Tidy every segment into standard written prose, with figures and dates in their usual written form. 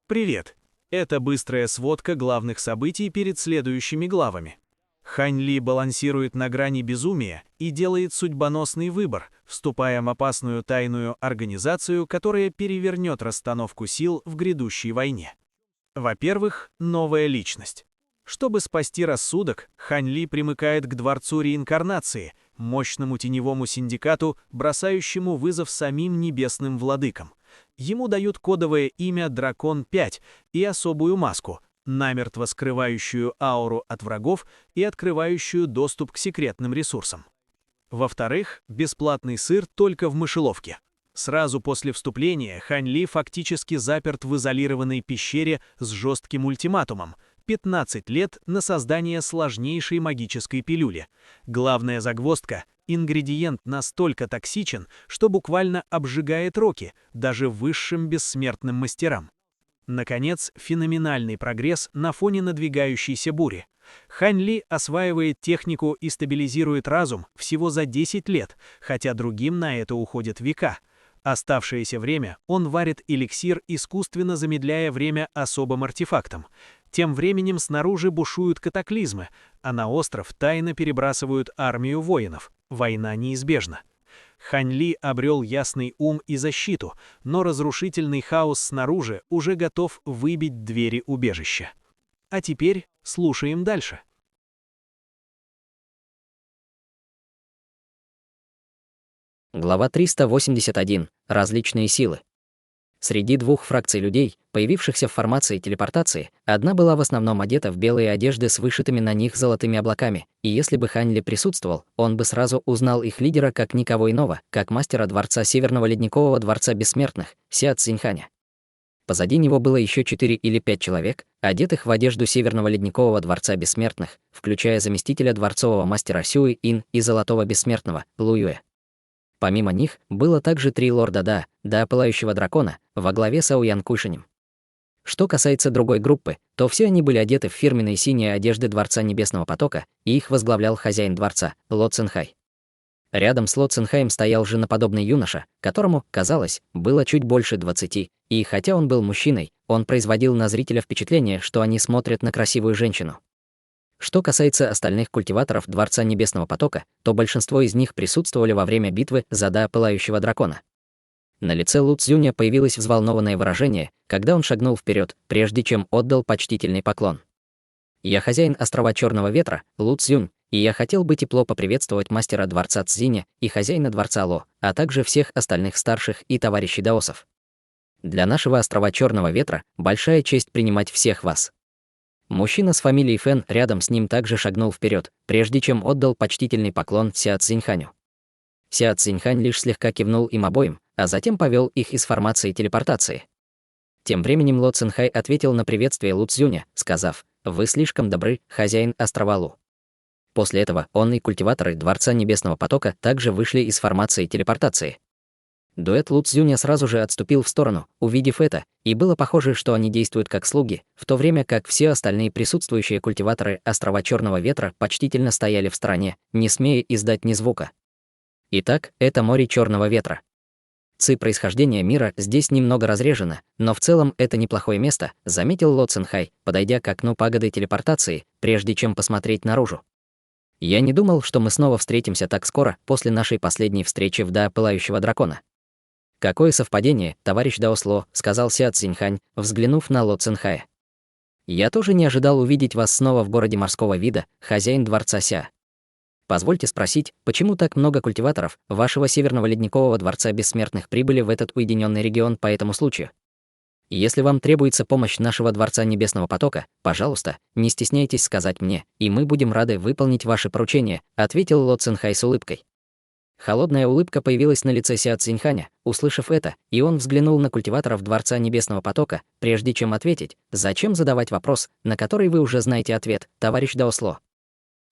Привет! Это быстрая сводка главных событий перед следующими главами. Хань Ли балансирует на грани безумия и делает судьбоносный выбор, вступая в опасную тайную организацию, которая перевернет расстановку сил в грядущей войне. Во-первых, новая личность. Чтобы спасти рассудок, Хань Ли примыкает к Дворцу Реинкарнации, мощному теневому синдикату, бросающему вызов самим небесным владыкам. Ему дают кодовое имя «Дракон-5» и особую маску, намертво скрывающую ауру от врагов и открывающую доступ к секретным ресурсам. Во-вторых, бесплатный сыр только в мышеловке. Сразу после вступления Хань Ли фактически заперт в изолированной пещере с жестким ультиматумом – 15 лет на создание сложнейшей магической пилюли. Главная загвоздка – ингредиент настолько токсичен, что буквально обжигает руки даже высшим бессмертным мастерам. Наконец, феноменальный прогресс на фоне надвигающейся бури. Хань Ли осваивает технику и стабилизирует разум всего за 10 лет, хотя другим на это уходят века. Оставшееся время он варит эликсир, искусственно замедляя время особым артефактом. Тем временем снаружи бушуют катаклизмы, а на остров тайно перебрасывают армию воинов. Война неизбежна. Хань Ли обрел ясный ум и защиту, но разрушительный хаос снаружи уже готов выбить двери убежища. А теперь слушаем дальше. Глава 381. Различные силы. Среди двух фракций людей, появившихся в формации телепортации, одна была в основном одета в белые одежды с вышитыми на них золотыми облаками, и если бы Хань Ли присутствовал, он бы сразу узнал их лидера как никого иного, как мастера дворца Северного Ледникового Дворца Бессмертных, Сяо Цзиньханя. Позади него было еще 4 или 5 человек, одетых в одежду Северного Ледникового Дворца Бессмертных, включая заместителя дворцового мастера Сюй Ин и Золотого Бессмертного, Лу Юэ. Помимо них, было также 3 лорда Да Пылающего Дракона, во главе с Аоян Куйшинем. Что касается другой группы, то все они были одеты в фирменные синие одежды Дворца Небесного Потока, и их возглавлял хозяин дворца, Ло Цинхай. Рядом с Ло Цинхаем стоял женоподобный юноша, которому, казалось, было чуть больше 20, и хотя он был мужчиной, он производил на зрителя впечатление, что они смотрят на красивую женщину. Что касается остальных культиваторов Дворца Небесного Потока, то большинство из них присутствовали во время битвы за Да Пылающего Дракона. На лице Лу Цзюня появилось взволнованное выражение, когда он шагнул вперед, прежде чем отдал почтительный поклон. «Я хозяин острова Черного Ветра, Лу Цзюнь, и я хотел бы тепло поприветствовать мастера Дворца Цзиня и хозяина Дворца Ло, а также всех остальных старших и товарищей даосов. Для нашего острова Черного Ветра большая честь принимать всех вас». Мужчина с фамилией Фэн рядом с ним также шагнул вперед, прежде чем отдал почтительный поклон Сяо Цзиньханю. Сяо Цзиньхань лишь слегка кивнул им обоим, а затем повел их из формации телепортации. Тем временем Ло Цинхай ответил на приветствие Лу Цзюня, сказав: «Вы слишком добры, хозяин острова Лу». После этого он и культиваторы Дворца Небесного Потока также вышли из формации телепортации. Дуэт Лу Цзюня сразу же отступил в сторону, увидев это, и было похоже, что они действуют как слуги, в то время как все остальные присутствующие культиваторы острова Черного Ветра почтительно стояли в стороне, не смея издать ни звука. Итак, это море Черного Ветра. Ци происхождения мира здесь немного разрежено, но в целом это неплохое место, заметил Ло Цинхай, подойдя к окну пагоды телепортации, прежде чем посмотреть наружу. Я не думал, что мы снова встретимся так скоро после нашей последней встречи в Да Пылающего Дракона. «Какое совпадение, товарищ Даосло», — сказал Сяо Цзиньхань, взглянув на Ло Цинхая. «Я тоже не ожидал увидеть вас снова в городе морского вида, хозяин дворца Ся. Позвольте спросить, почему так много культиваторов вашего Северного Ледникового Дворца Бессмертных прибыли в этот уединенный регион по этому случаю? Если вам требуется помощь нашего Дворца Небесного Потока, пожалуйста, не стесняйтесь сказать мне, и мы будем рады выполнить ваши поручения», — ответил Ло Цинхай с улыбкой. Холодная улыбка появилась на лице Сяо Цзиньханя, услышав это, и он взглянул на культиваторов Дворца Небесного Потока, прежде чем ответить: «Зачем задавать вопрос, на который вы уже знаете ответ, товарищ Даосло?»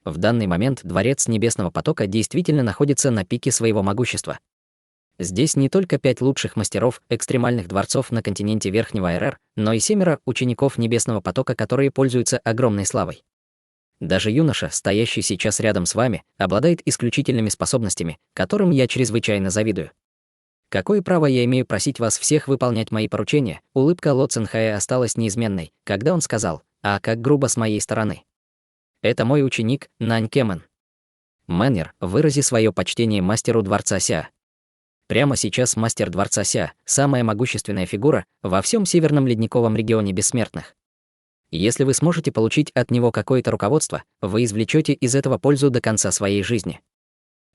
В данный момент Дворец Небесного Потока действительно находится на пике своего могущества. Здесь не только 5 лучших мастеров экстремальных дворцов на континенте Верхнего РР, но и 7 учеников Небесного Потока, которые пользуются огромной славой. Даже юноша, стоящий сейчас рядом с вами, обладает исключительными способностями, которым я чрезвычайно завидую. Какое право я имею просить вас всех выполнять мои поручения? Улыбка Ло Цинхая осталась неизменной, когда он сказал: «А как грубо с моей стороны. Это мой ученик Нань Кэмэн. Мэннер, вырази свое почтение мастеру дворца Ся». Прямо сейчас мастер дворца Ся – самая могущественная фигура во всем Северном Ледниковом регионе бессмертных. Если вы сможете получить от него какое-то руководство, вы извлечете из этого пользу до конца своей жизни.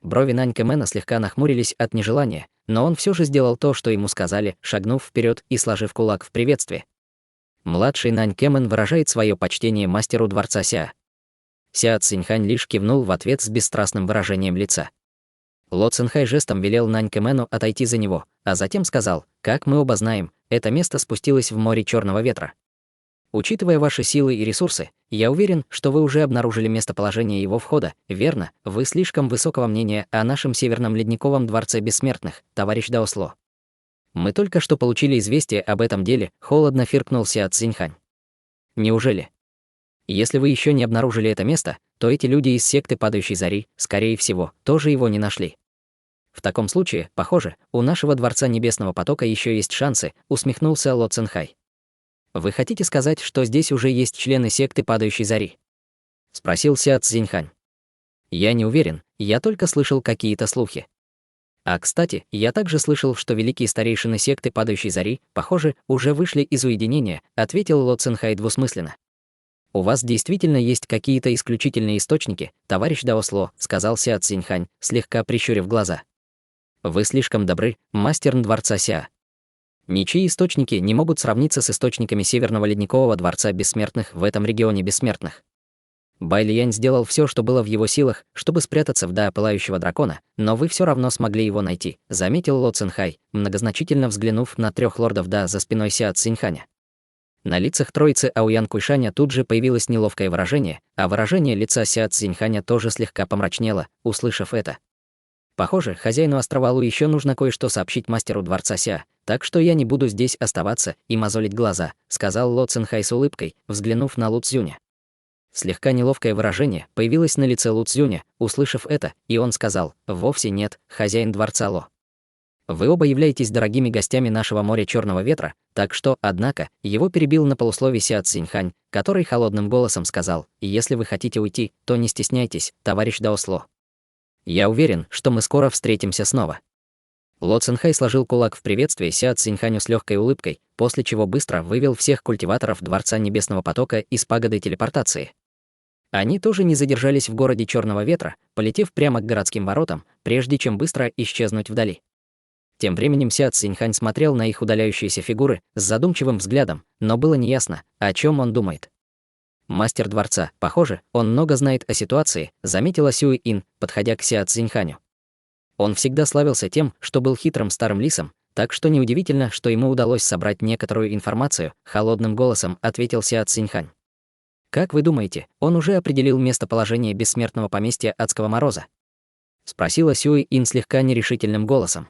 Брови Нань Кэмэна слегка нахмурились от нежелания, но он все же сделал то, что ему сказали, шагнув вперед и сложив кулак в приветствии. Младший Нань Кэмэн выражает свое почтение мастеру дворца Ся. Ся Цзиньхань лишь кивнул в ответ с бесстрастным выражением лица. Ло Цинхай жестом велел Нань Кэмену отойти за него, а затем сказал: «Как мы оба знаем, это место спустилось в море черного ветра. Учитывая ваши силы и ресурсы, я уверен, что вы уже обнаружили местоположение его входа, верно? Вы слишком высокого мнения о нашем Северном Ледниковом дворце бессмертных, товарищ Даосло». «Мы только что получили известие об этом деле», — холодно фыркнул Ся Цзиньхань. «Неужели? Если вы еще не обнаружили это место, то эти люди из секты Падающей Зари, скорее всего, тоже его не нашли. В таком случае, похоже, у нашего Дворца Небесного Потока еще есть шансы», — усмехнулся Ло Цинхай. «Вы хотите сказать, что здесь уже есть члены секты Падающей Зари?» — спросил Ся Цзиньхань. «Я не уверен, я только слышал какие-то слухи. А, кстати, я также слышал, что великие старейшины секты Падающей Зари, похоже, уже вышли из уединения», — ответил Ло Цинхай двусмысленно. «У вас действительно есть какие-то исключительные источники, товарищ Даосло», — сказал Ся Цзиньхань, слегка прищурив глаза. «Вы слишком добры, мастер дворца Ся. Ничьи источники не могут сравниться с источниками Северного Ледникового дворца бессмертных в этом регионе бессмертных. Бай Лиянь сделал все, что было в его силах, чтобы спрятаться в Да Пылающего Дракона, но вы все равно смогли его найти», — заметил Ло Цинхай, многозначительно взглянув на 3 лордов Да за спиной Ся Цзиньханя. На лицах троицы Ауян Куйшаня тут же появилось неловкое выражение, а выражение лица Ся Цзиньханя тоже слегка помрачнело, услышав это. «Похоже, хозяину острова Лу еще нужно кое-что сообщить мастеру дворца Ся, так что я не буду здесь оставаться и мозолить глаза», — сказал Ло Цинхай с улыбкой, взглянув на Лу Цзюня. Слегка неловкое выражение появилось на лице Лу Цзюня, услышав это, и он сказал: «Вовсе нет, хозяин дворца Ло. Вы оба являетесь дорогими гостями нашего моря черного ветра, так что, однако, его перебил на полусловие Ся Цзиньхань, который холодным голосом сказал: «Если вы хотите уйти, то не стесняйтесь, товарищ Даосло. Я уверен, что мы скоро встретимся снова». Ло Цинхай сложил кулак в приветствии Ся Цзиньханю с легкой улыбкой, после чего быстро вывел всех культиваторов Дворца Небесного Потока из пагоды телепортации. Они тоже не задержались в городе Черного Ветра, полетев прямо к городским воротам, прежде чем быстро исчезнуть вдали. Тем временем Ся Цзиньхань смотрел на их удаляющиеся фигуры с задумчивым взглядом, но было неясно, о чем он думает. «Мастер дворца, похоже, он много знает о ситуации», — заметила Сюй Ин, подходя к Ся Цзиньханю. Он всегда славился тем, что был хитрым старым лисом, так что неудивительно, что ему удалось собрать некоторую информацию, холодным голосом ответил Ся Цзиньхань. «Как вы думаете, он уже определил местоположение бессмертного поместья Адского Мороза?» — спросила Сюй Ин слегка нерешительным голосом.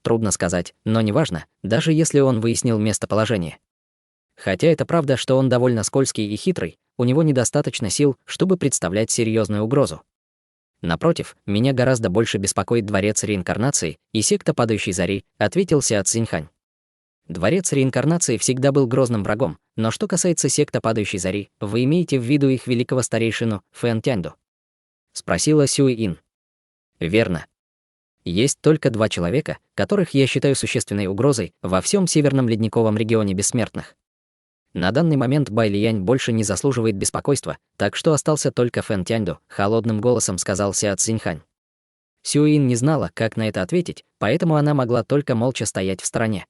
«Трудно сказать, но неважно, даже если он выяснил местоположение. Хотя это правда, что он довольно скользкий и хитрый, у него недостаточно сил, чтобы представлять серьезную угрозу. Напротив, меня гораздо больше беспокоит Дворец Реинкарнации и секта Падающей Зари», — ответил Ся Цзиньхань. Дворец Реинкарнации всегда был грозным врагом, но что касается секты Падающей Зари, вы имеете в виду их великого старейшину Фэн Тяньду? — спросила Сюй Ин. «Верно. Есть только 2 человека, которых я считаю существенной угрозой во всем Северном Ледниковом регионе бессмертных. На данный момент Бай Лиянь больше не заслуживает беспокойства, так что остался только Фэн Тяньду», — холодным голосом сказал Ся Цзиньхань. Сюин не знала, как на это ответить, поэтому она могла только молча стоять в стороне.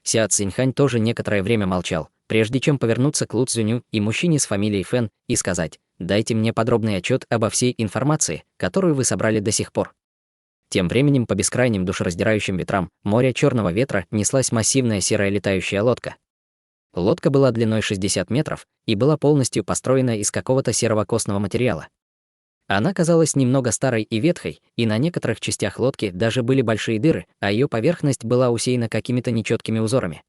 Ся Цзиньхань тоже некоторое время молчал, прежде чем повернуться к Лу Цзюню и мужчине с фамилией Фэн и сказать: «Дайте мне подробный отчет обо всей информации, которую вы собрали до сих пор». Тем временем по бескрайним душераздирающим ветрам моря черного ветра неслась массивная серая летающая лодка. Лодка была длиной 60 метров и была полностью построена из какого-то серого костного материала. Она казалась немного старой и ветхой, и на некоторых частях лодки даже были большие дыры, а ее поверхность была усеяна какими-то нечеткими узорами.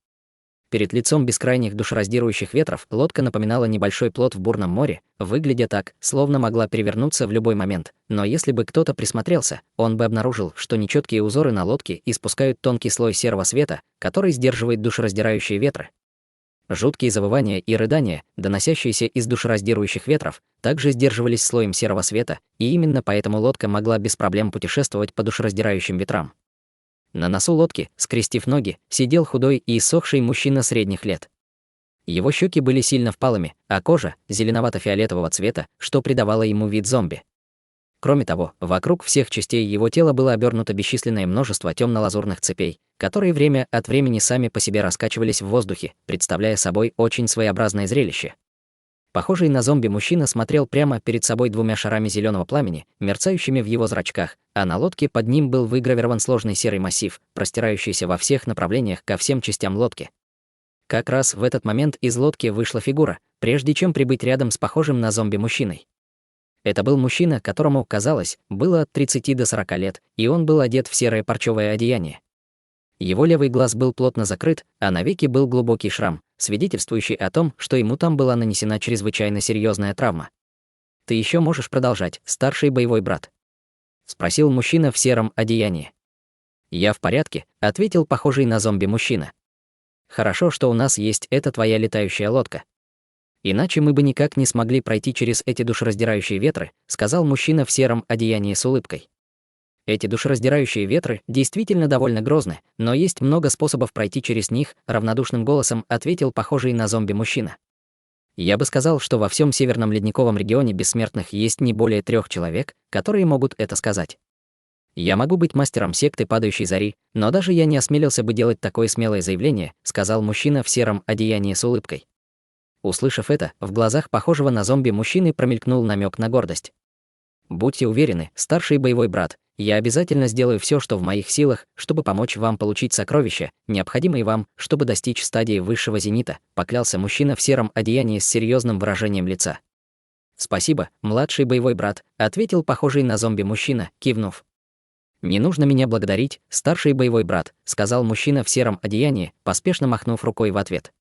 Перед лицом бескрайних душераздирающих ветров лодка напоминала небольшой плот в бурном море, выглядя так, словно могла перевернуться в любой момент. Но если бы кто-то присмотрелся, он бы обнаружил, что нечеткие узоры на лодке испускают тонкий слой серого света, который сдерживает душераздирающие ветры. Жуткие завывания и рыдания, доносящиеся из душераздирающих ветров, также сдерживались слоем серого света, и именно поэтому лодка могла без проблем путешествовать по душераздирающим ветрам. На носу лодки, скрестив ноги, сидел худой и иссохший мужчина средних лет. Его щеки были сильно впалыми, а кожа — зеленовато-фиолетового цвета, что придавало ему вид зомби. Кроме того, вокруг всех частей его тела было обернуто бесчисленное множество темно-лазурных цепей, которые время от времени сами по себе раскачивались в воздухе, представляя собой очень своеобразное зрелище. Похожий на зомби мужчина смотрел прямо перед собой двумя шарами зеленого пламени, мерцающими в его зрачках, а на лодке под ним был выгравирован сложный серый массив, простирающийся во всех направлениях ко всем частям лодки. Как раз в этот момент из лодки вышла фигура, прежде чем прибыть рядом с похожим на зомби мужчиной. Это был мужчина, которому, казалось, было от 30 до 40 лет, и он был одет в серое парчевое одеяние. Его левый глаз был плотно закрыт, а на веке был глубокий шрам, свидетельствующий о том, что ему там была нанесена чрезвычайно серьезная травма. «Ты еще можешь продолжать, старший боевой брат?» — спросил мужчина в сером одеянии. «Я в порядке», — ответил похожий на зомби мужчина. «Хорошо, что у нас есть эта твоя летающая лодка. Иначе мы бы никак не смогли пройти через эти душераздирающие ветры», — сказал мужчина в сером одеянии с улыбкой. «Эти душераздирающие ветры действительно довольно грозны, но есть много способов пройти через них», — равнодушным голосом ответил похожий на зомби мужчина. «Я бы сказал, что во всем северном ледниковом регионе бессмертных есть не более 3 человек, которые могут это сказать. Я могу быть мастером секты падающей зари, но даже я не осмелился бы делать такое смелое заявление», — сказал мужчина в сером одеянии с улыбкой. Услышав это, в глазах похожего на зомби мужчины промелькнул намек на гордость. «Будьте уверены, старший боевой брат, я обязательно сделаю все, что в моих силах, чтобы помочь вам получить сокровища, необходимые вам, чтобы достичь стадии высшего зенита», — поклялся мужчина в сером одеянии с серьезным выражением лица. «Спасибо, младший боевой брат», — ответил похожий на зомби мужчина, кивнув. «Не нужно меня благодарить, старший боевой брат», — сказал мужчина в сером одеянии, поспешно махнув рукой в ответ.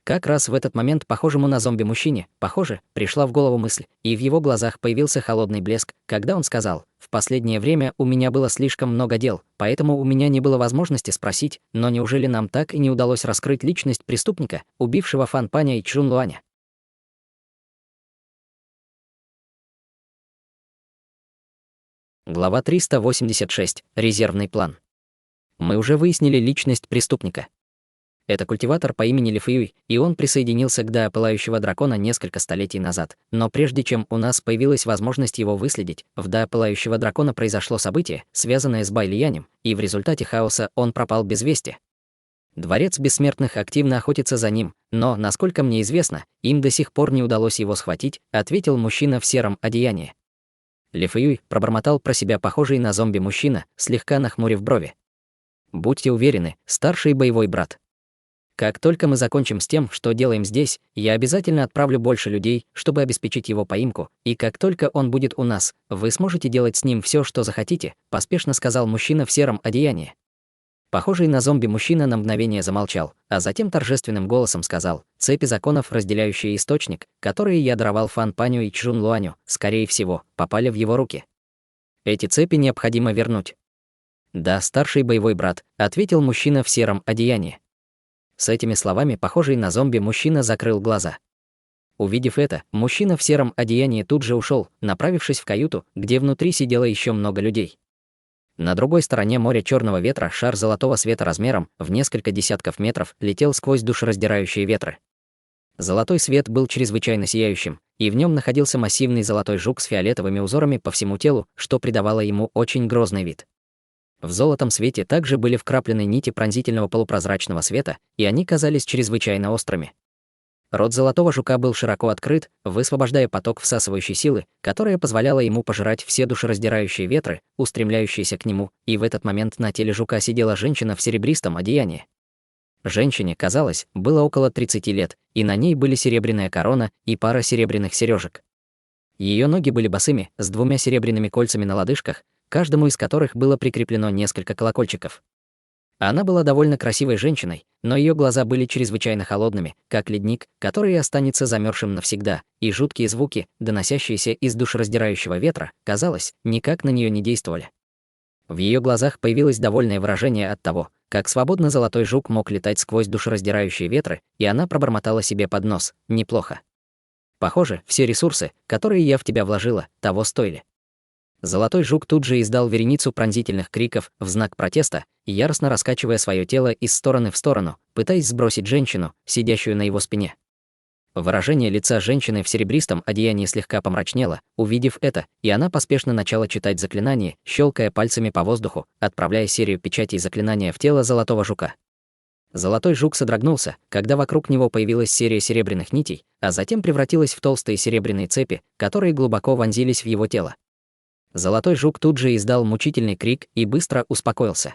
Как раз в этот момент похожему на зомби-мужчине, пришла в голову мысль, и в его глазах появился холодный блеск, когда он сказал: «В последнее время у меня было слишком много дел, поэтому у меня не было возможности спросить, но неужели нам так и не удалось раскрыть личность преступника, убившего Фан Паня и Чжун Луаня?» Глава 386. Резервный план. Мы уже выяснили личность преступника. Это культиватор по имени Ли Фэюй, и он присоединился к Даа Пылающего Дракона несколько столетий назад. Но прежде чем у нас появилась возможность его выследить, в Даа Пылающего Дракона произошло событие, связанное с Бай Лиянем, и в результате хаоса он пропал без вести. Дворец Бессмертных активно охотится за ним, но, насколько мне известно, им до сих пор не удалось его схватить, ответил мужчина в сером одеянии. Ли Фэюй пробормотал про себя похожий на зомби-мужчина, слегка нахмурив брови. «Будьте уверены, старший боевой брат. Как только мы закончим с тем, что делаем здесь, я обязательно отправлю больше людей, чтобы обеспечить его поимку, и как только он будет у нас, вы сможете делать с ним все, что захотите», — поспешно сказал мужчина в сером одеянии. Похожий на зомби мужчина на мгновение замолчал, а затем торжественным голосом сказал: «Цепи законов, разделяющие источник, которые я даровал Фан Паню и Чжун Луаню, скорее всего, попали в его руки. Эти цепи необходимо вернуть». «Да, старший боевой брат», — ответил мужчина в сером одеянии. С этими словами похожий на зомби мужчина закрыл глаза. Увидев это, мужчина в сером одеянии тут же ушел, направившись в каюту, где внутри сидело еще много людей. На другой стороне моря черного ветра шар золотого света размером в несколько десятков метров летел сквозь душераздирающие ветры. Золотой свет был чрезвычайно сияющим, и в нем находился массивный золотой жук с фиолетовыми узорами по всему телу, что придавало ему очень грозный вид. В золотом свете также были вкраплены нити пронзительного полупрозрачного света, и они казались чрезвычайно острыми. Рот золотого жука был широко открыт, высвобождая поток всасывающей силы, которая позволяла ему пожирать все душераздирающие ветры, устремляющиеся к нему, и в этот момент на теле жука сидела женщина в серебристом одеянии. Женщине, казалось, было около 30 лет, и на ней были серебряная корона и пара серебряных сережек. Ее ноги были босыми, с 2 серебряными кольцами на лодыжках, каждому из которых было прикреплено несколько колокольчиков. Она была довольно красивой женщиной, но ее глаза были чрезвычайно холодными, как ледник, который останется замерзшим навсегда, и жуткие звуки, доносящиеся из душераздирающего ветра, казалось, никак на нее не действовали. В ее глазах появилось довольное выражение от того, как свободно золотой жук мог летать сквозь душераздирающие ветры, и она пробормотала себе под нос: «Неплохо. Похоже, все ресурсы, которые я в тебя вложила, того стоили». Золотой жук тут же издал вереницу пронзительных криков в знак протеста, яростно раскачивая свое тело из стороны в сторону, пытаясь сбросить женщину, сидящую на его спине. Выражение лица женщины в серебристом одеянии слегка помрачнело, увидев это, и она поспешно начала читать заклинание, щелкая пальцами по воздуху, отправляя серию печатей заклинания в тело золотого жука. Золотой жук содрогнулся, когда вокруг него появилась серия серебряных нитей, а затем превратилась в толстые серебряные цепи, которые глубоко вонзились в его тело. Золотой жук тут же издал мучительный крик и быстро успокоился.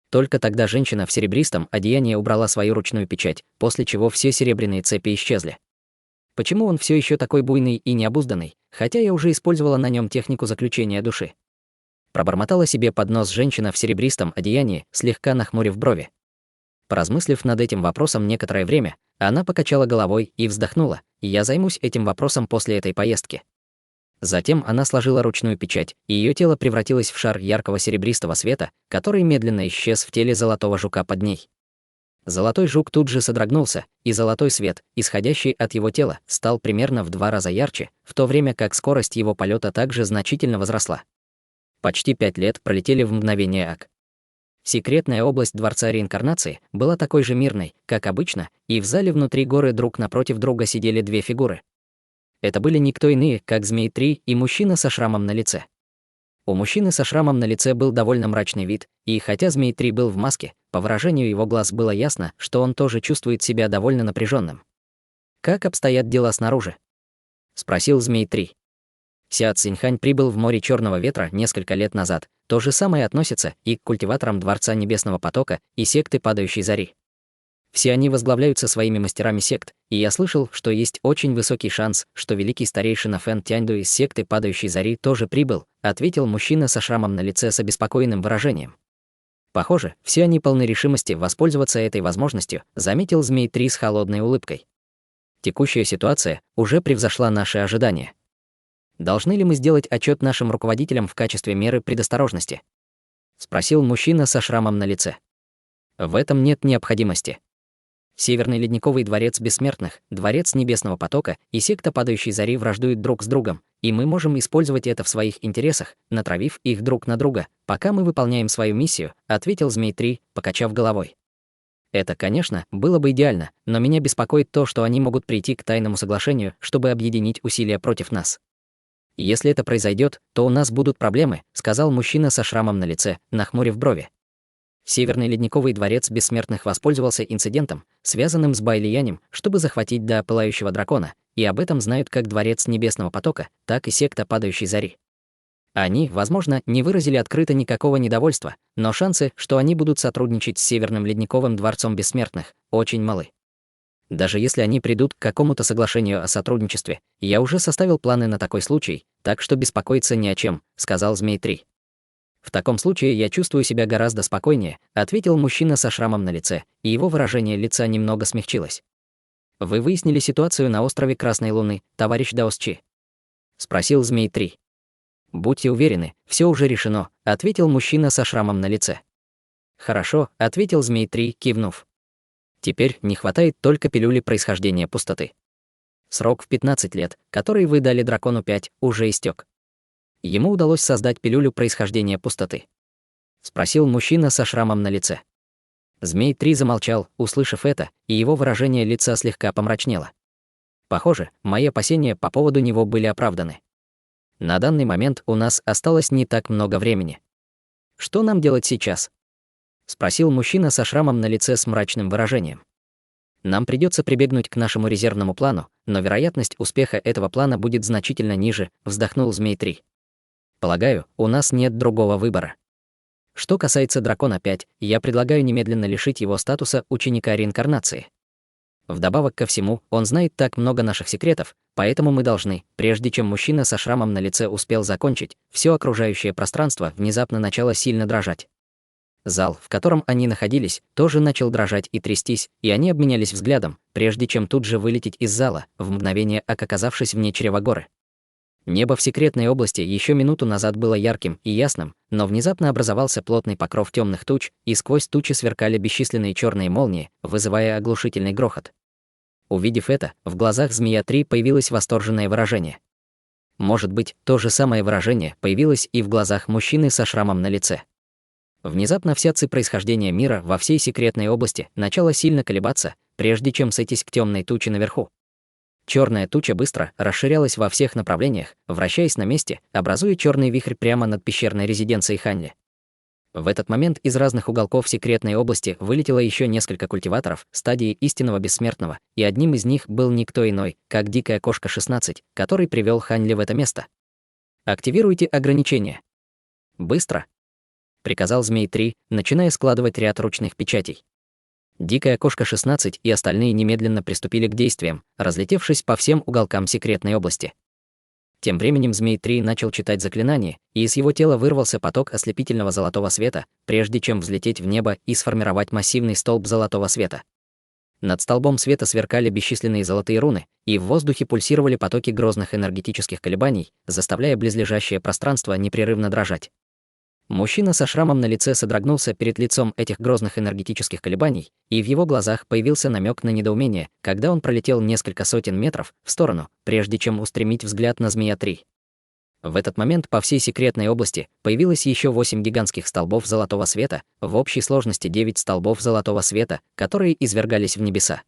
Только тогда женщина в серебристом одеянии убрала свою ручную печать, после чего все серебряные цепи исчезли. Почему он все еще такой буйный и необузданный, хотя я уже использовала на нем технику заключения души? Пробормотала себе под нос женщина в серебристом одеянии, слегка нахмурив брови. Поразмыслив над этим вопросом некоторое время, она покачала головой и вздохнула: «Я займусь этим вопросом после этой поездки». Затем она сложила ручную печать, и ее тело превратилось в шар яркого серебристого света, который медленно исчез в теле золотого жука под ней. Золотой жук тут же содрогнулся, и золотой свет, исходящий от его тела, стал примерно в 2 раза ярче, в то время как скорость его полета также значительно возросла. Почти 5 лет пролетели в мгновение ока. Секретная область Дворца Реинкарнации была такой же мирной, как обычно, и в зале внутри горы друг напротив друга сидели 2 фигуры. Это были никто иные, как Змей-3 и мужчина со шрамом на лице. У мужчины со шрамом на лице был довольно мрачный вид, и хотя Змей-3 был в маске, по выражению его глаз было ясно, что он тоже чувствует себя довольно напряженным. «Как обстоят дела снаружи?» — спросил Змей-3. Ся Циньхань прибыл в море Черного ветра несколько лет назад. То же самое относится и к культиваторам Дворца Небесного Потока и секты Падающей Зари. Все они возглавляются своими мастерами сект, и я слышал, что есть очень высокий шанс, что великий старейшина Фэн Тяньду из секты Падающей Зари тоже прибыл, ответил мужчина со шрамом на лице с обеспокоенным выражением. Похоже, все они полны решимости воспользоваться этой возможностью, заметил Змей-3 с холодной улыбкой. Текущая ситуация уже превзошла наши ожидания. Должны ли мы сделать отчет нашим руководителям в качестве меры предосторожности? Спросил мужчина со шрамом на лице. В этом нет необходимости. Северный ледниковый дворец бессмертных, Дворец Небесного Потока и секта Падающей Зари враждуют друг с другом, и мы можем использовать это в своих интересах, натравив их друг на друга, пока мы выполняем свою миссию, ответил Змей-3, покачав головой. Это, конечно, было бы идеально, но меня беспокоит то, что они могут прийти к тайному соглашению, чтобы объединить усилия против нас. Если это произойдет, то у нас будут проблемы, сказал мужчина со шрамом на лице, нахмурив брови. Северный ледниковый дворец бессмертных воспользовался инцидентом, связанным с Байлиянем, чтобы захватить до пылающего дракона, и об этом знают как Дворец Небесного Потока, так и секта Падающей Зари. Они, возможно, не выразили открыто никакого недовольства, но шансы, что они будут сотрудничать с Северным ледниковым дворцом бессмертных, очень малы. Даже если они придут к какому-то соглашению о сотрудничестве, я уже составил планы на такой случай, так что беспокоиться не о чем, сказал Змей-3. В таком случае я чувствую себя гораздо спокойнее, ответил мужчина со шрамом на лице, и его выражение лица немного смягчилось. Вы выяснили ситуацию на острове Красной Луны, товарищ Даосчи? Спросил Змей-3. Будьте уверены, все уже решено, ответил мужчина со шрамом на лице. Хорошо, ответил Змей-3, кивнув. Теперь не хватает только пилюли происхождения пустоты. Срок в 15 лет, который вы дали дракону 5, уже истек. Ему удалось создать пилюлю происхождения пустоты. Спросил мужчина со шрамом на лице. Змей-3 замолчал, услышав это, и его выражение лица слегка помрачнело. Похоже, мои опасения по поводу него были оправданы. На данный момент у нас осталось не так много времени. Что нам делать сейчас? Спросил мужчина со шрамом на лице с мрачным выражением. Нам придется прибегнуть к нашему резервному плану, но вероятность успеха этого плана будет значительно ниже, вздохнул Змей-3. Полагаю, у нас нет другого выбора. Что касается дракона 5, я предлагаю немедленно лишить его статуса ученика реинкарнации. Вдобавок ко всему, он знает так много наших секретов, поэтому мы должны, прежде чем мужчина со шрамом на лице успел закончить, все окружающее пространство внезапно начало сильно дрожать. Зал, в котором они находились, тоже начал дрожать и трястись, и они обменялись взглядом, прежде чем тут же вылететь из зала, в мгновение оказавшись вне чрева горы. Небо в секретной области еще минуту назад было ярким и ясным, но внезапно образовался плотный покров темных туч, и сквозь тучи сверкали бесчисленные черные молнии, вызывая оглушительный грохот. Увидев это, в глазах Змея-3 появилось восторженное выражение. Может быть, то же самое выражение появилось и в глазах мужчины со шрамом на лице. Внезапно вся цепь происхождения мира во всей секретной области начала сильно колебаться, прежде чем сойтись к темной туче наверху. Черная туча быстро расширялась во всех направлениях, вращаясь на месте, образуя черный вихрь прямо над пещерной резиденцией Ханли. В этот момент из разных уголков секретной области вылетело еще несколько культиваторов стадии истинного бессмертного, и одним из них был никто иной, как Дикая Кошка 16, который привел Ханли в это место. «Активируйте ограничения». «Быстро!» — приказал Змей-3, начиная складывать ряд ручных печатей. Дикая Кошка 16 и остальные немедленно приступили к действиям, разлетевшись по всем уголкам секретной области. Тем временем Змей-3 начал читать заклинание, и из его тела вырвался поток ослепительного золотого света, прежде чем взлететь в небо и сформировать массивный столб золотого света. Над столбом света сверкали бесчисленные золотые руны, и в воздухе пульсировали потоки грозных энергетических колебаний, заставляя близлежащее пространство непрерывно дрожать. Мужчина со шрамом на лице содрогнулся перед лицом этих грозных энергетических колебаний, и в его глазах появился намек на недоумение, когда он пролетел несколько сотен метров в сторону, прежде чем устремить взгляд на Змея-3. В этот момент по всей секретной области появилось еще 8 гигантских столбов золотого света, в общей сложности 9 столбов золотого света, которые извергались в небеса.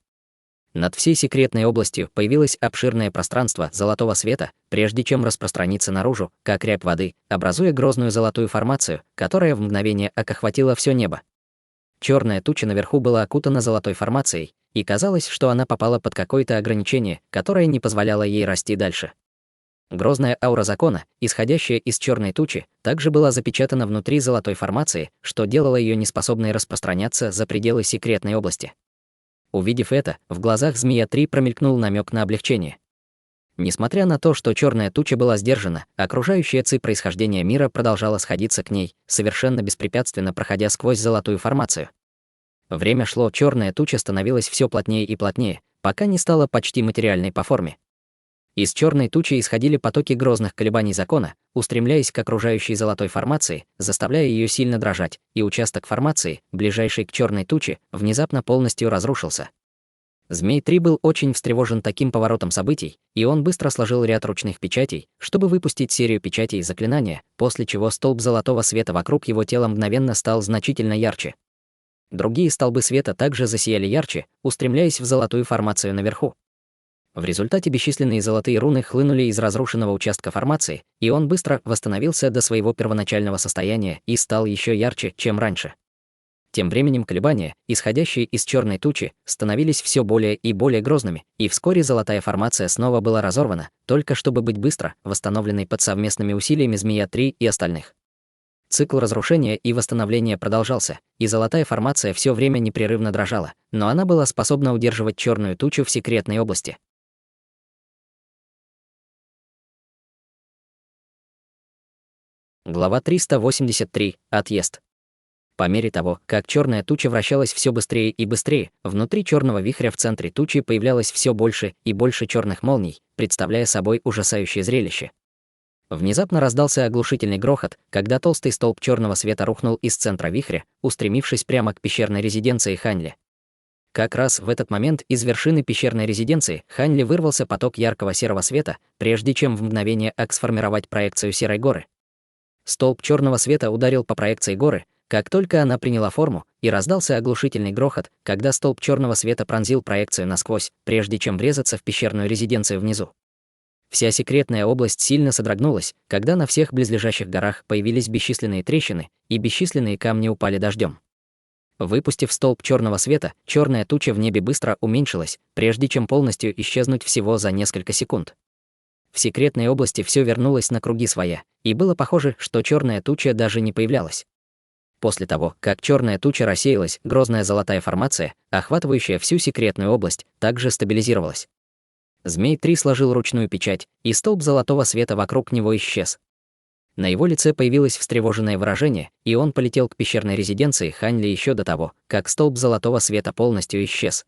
Над всей секретной областью появилось обширное пространство золотого света, прежде чем распространиться наружу, как рябь воды, образуя грозную золотую формацию, которая в мгновение охватила все небо. Черная туча наверху была окутана золотой формацией, и казалось, что она попала под какое-то ограничение, которое не позволяло ей расти дальше. Грозная аура закона, исходящая из черной тучи, также была запечатана внутри золотой формации, что делало ее неспособной распространяться за пределы секретной области. Увидев это, в глазах Змея-3 промелькнул намек на облегчение. Несмотря на то, что черная туча была сдержана, окружающая цепь происхождения мира продолжала сходиться к ней, совершенно беспрепятственно проходя сквозь золотую формацию. Время шло, черная туча становилась все плотнее и плотнее, пока не стала почти материальной по форме. Из черной тучи исходили потоки грозных колебаний закона, устремляясь к окружающей золотой формации, заставляя ее сильно дрожать, и участок формации, ближайший к черной туче, внезапно полностью разрушился. Змей-3 был очень встревожен таким поворотом событий, и он быстро сложил ряд ручных печатей, чтобы выпустить серию печатей заклинания, после чего столб золотого света вокруг его тела мгновенно стал значительно ярче. Другие столбы света также засияли ярче, устремляясь в золотую формацию наверху. В результате бесчисленные золотые руны хлынули из разрушенного участка формации, и он быстро восстановился до своего первоначального состояния и стал еще ярче, чем раньше. Тем временем колебания, исходящие из черной тучи, становились все более и более грозными, и вскоре золотая формация снова была разорвана, только чтобы быть быстро восстановленной под совместными усилиями Змея-3 и остальных. Цикл разрушения и восстановления продолжался, и золотая формация все время непрерывно дрожала, но она была способна удерживать черную тучу в секретной области. Глава 383. Отъезд. По мере того, как черная туча вращалась все быстрее и быстрее, внутри черного вихря в центре тучи появлялось все больше и больше черных молний, представляя собой ужасающее зрелище. Внезапно раздался оглушительный грохот, когда толстый столб черного света рухнул из центра вихря, устремившись прямо к пещерной резиденции Ханли. Как раз в этот момент из вершины пещерной резиденции Ханли вырвался поток яркого серого света, прежде чем в мгновение сформировать проекцию серой горы. Столб черного света ударил по проекции горы, как только она приняла форму, и раздался оглушительный грохот, когда столб черного света пронзил проекцию насквозь, прежде чем врезаться в пещерную резиденцию внизу. Вся секретная область сильно содрогнулась, когда на всех близлежащих горах появились бесчисленные трещины, и бесчисленные камни упали дождем. Выпустив столб черного света, черная туча в небе быстро уменьшилась, прежде чем полностью исчезнуть всего за несколько секунд. В секретной области все вернулось на круги своя, и было похоже, что черная туча даже не появлялась. После того, как черная туча рассеялась, грозная золотая формация, охватывающая всю секретную область, также стабилизировалась. Змей-3 сложил ручную печать, и столб золотого света вокруг него исчез. На его лице появилось встревоженное выражение, и он полетел к пещерной резиденции Хань Ли еще до того, как столб золотого света полностью исчез.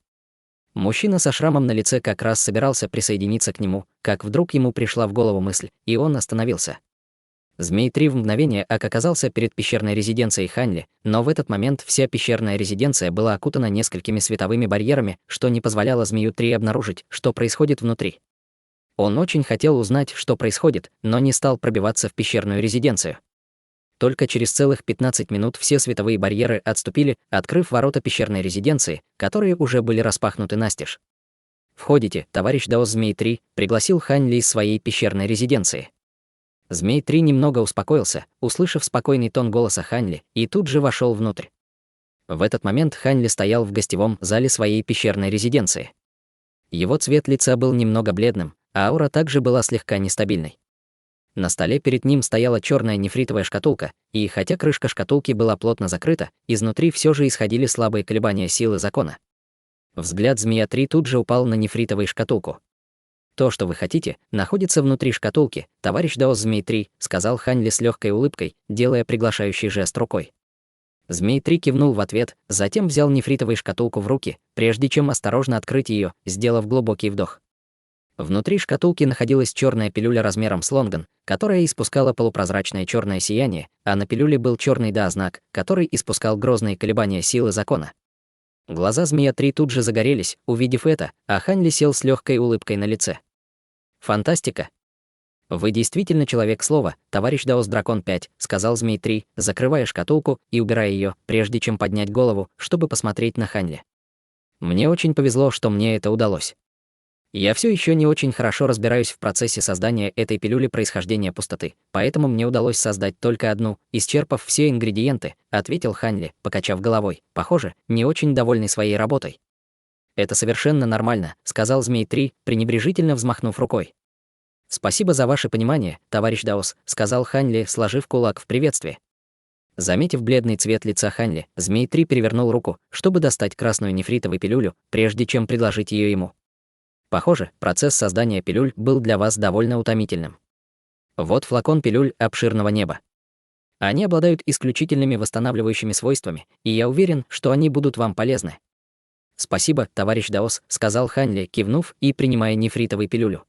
Мужчина со шрамом на лице как раз собирался присоединиться к нему, как вдруг ему пришла в голову мысль, и он остановился. Змей-3 в мгновение оказался перед пещерной резиденцией Хань Ли, но в этот момент вся пещерная резиденция была окутана несколькими световыми барьерами, что не позволяло Змею-3 обнаружить, что происходит внутри. Он очень хотел узнать, что происходит, но не стал пробиваться в пещерную резиденцию. Только через целых 15 минут все световые барьеры отступили, открыв ворота пещерной резиденции, которые уже были распахнуты настежь. «Входите, товарищ Даос Змей-3», пригласил Хань Ли из своей пещерной резиденции. Змей-3 немного успокоился, услышав спокойный тон голоса Хань Ли, и тут же вошел внутрь. В этот момент Хань Ли стоял в гостевом зале своей пещерной резиденции. Его цвет лица был немного бледным, а аура также была слегка нестабильной. На столе перед ним стояла черная нефритовая шкатулка, и хотя крышка шкатулки была плотно закрыта, изнутри все же исходили слабые колебания силы закона. Взгляд Змея-3 тут же упал на нефритовую шкатулку. «То, что вы хотите, находится внутри шкатулки, товарищ Даос Змей-3», сказал Хань Ли с легкой улыбкой, делая приглашающий жест рукой. Змей-3 кивнул в ответ, затем взял нефритовую шкатулку в руки, прежде чем осторожно открыть ее, сделав глубокий вдох. Внутри шкатулки находилась черная пилюля размером с лонган, которая испускала полупрозрачное черное сияние, а на пилюле был черный да-знак, который испускал грозные колебания силы закона. Глаза Змея-3 тут же загорелись, увидев это, а Хань Ли сел с легкой улыбкой на лице. «Фантастика! Вы действительно человек слова, товарищ Даос Дракон 5», сказал Змей-3, закрывая шкатулку и убирая ее, прежде чем поднять голову, чтобы посмотреть на Хань Ли. «Мне очень повезло, что мне это удалось. Я все еще не очень хорошо разбираюсь в процессе создания этой пилюли происхождения пустоты, поэтому мне удалось создать только одну, исчерпав все ингредиенты», ответил Хань Ли, покачав головой, похоже, не очень довольный своей работой. «Это совершенно нормально», сказал Змей-3, пренебрежительно взмахнув рукой. «Спасибо за ваше понимание, товарищ Даос», сказал Хань Ли, сложив кулак в приветствии. Заметив бледный цвет лица Хань Ли, Змей-3 перевернул руку, чтобы достать красную нефритовую пилюлю, прежде чем предложить ее ему. «Похоже, процесс создания пилюль был для вас довольно утомительным. Вот флакон пилюль обширного неба. Они обладают исключительными восстанавливающими свойствами, и я уверен, что они будут вам полезны». «Спасибо, товарищ Даос», сказал Хань Ли, кивнув и принимая нефритовую пилюлю.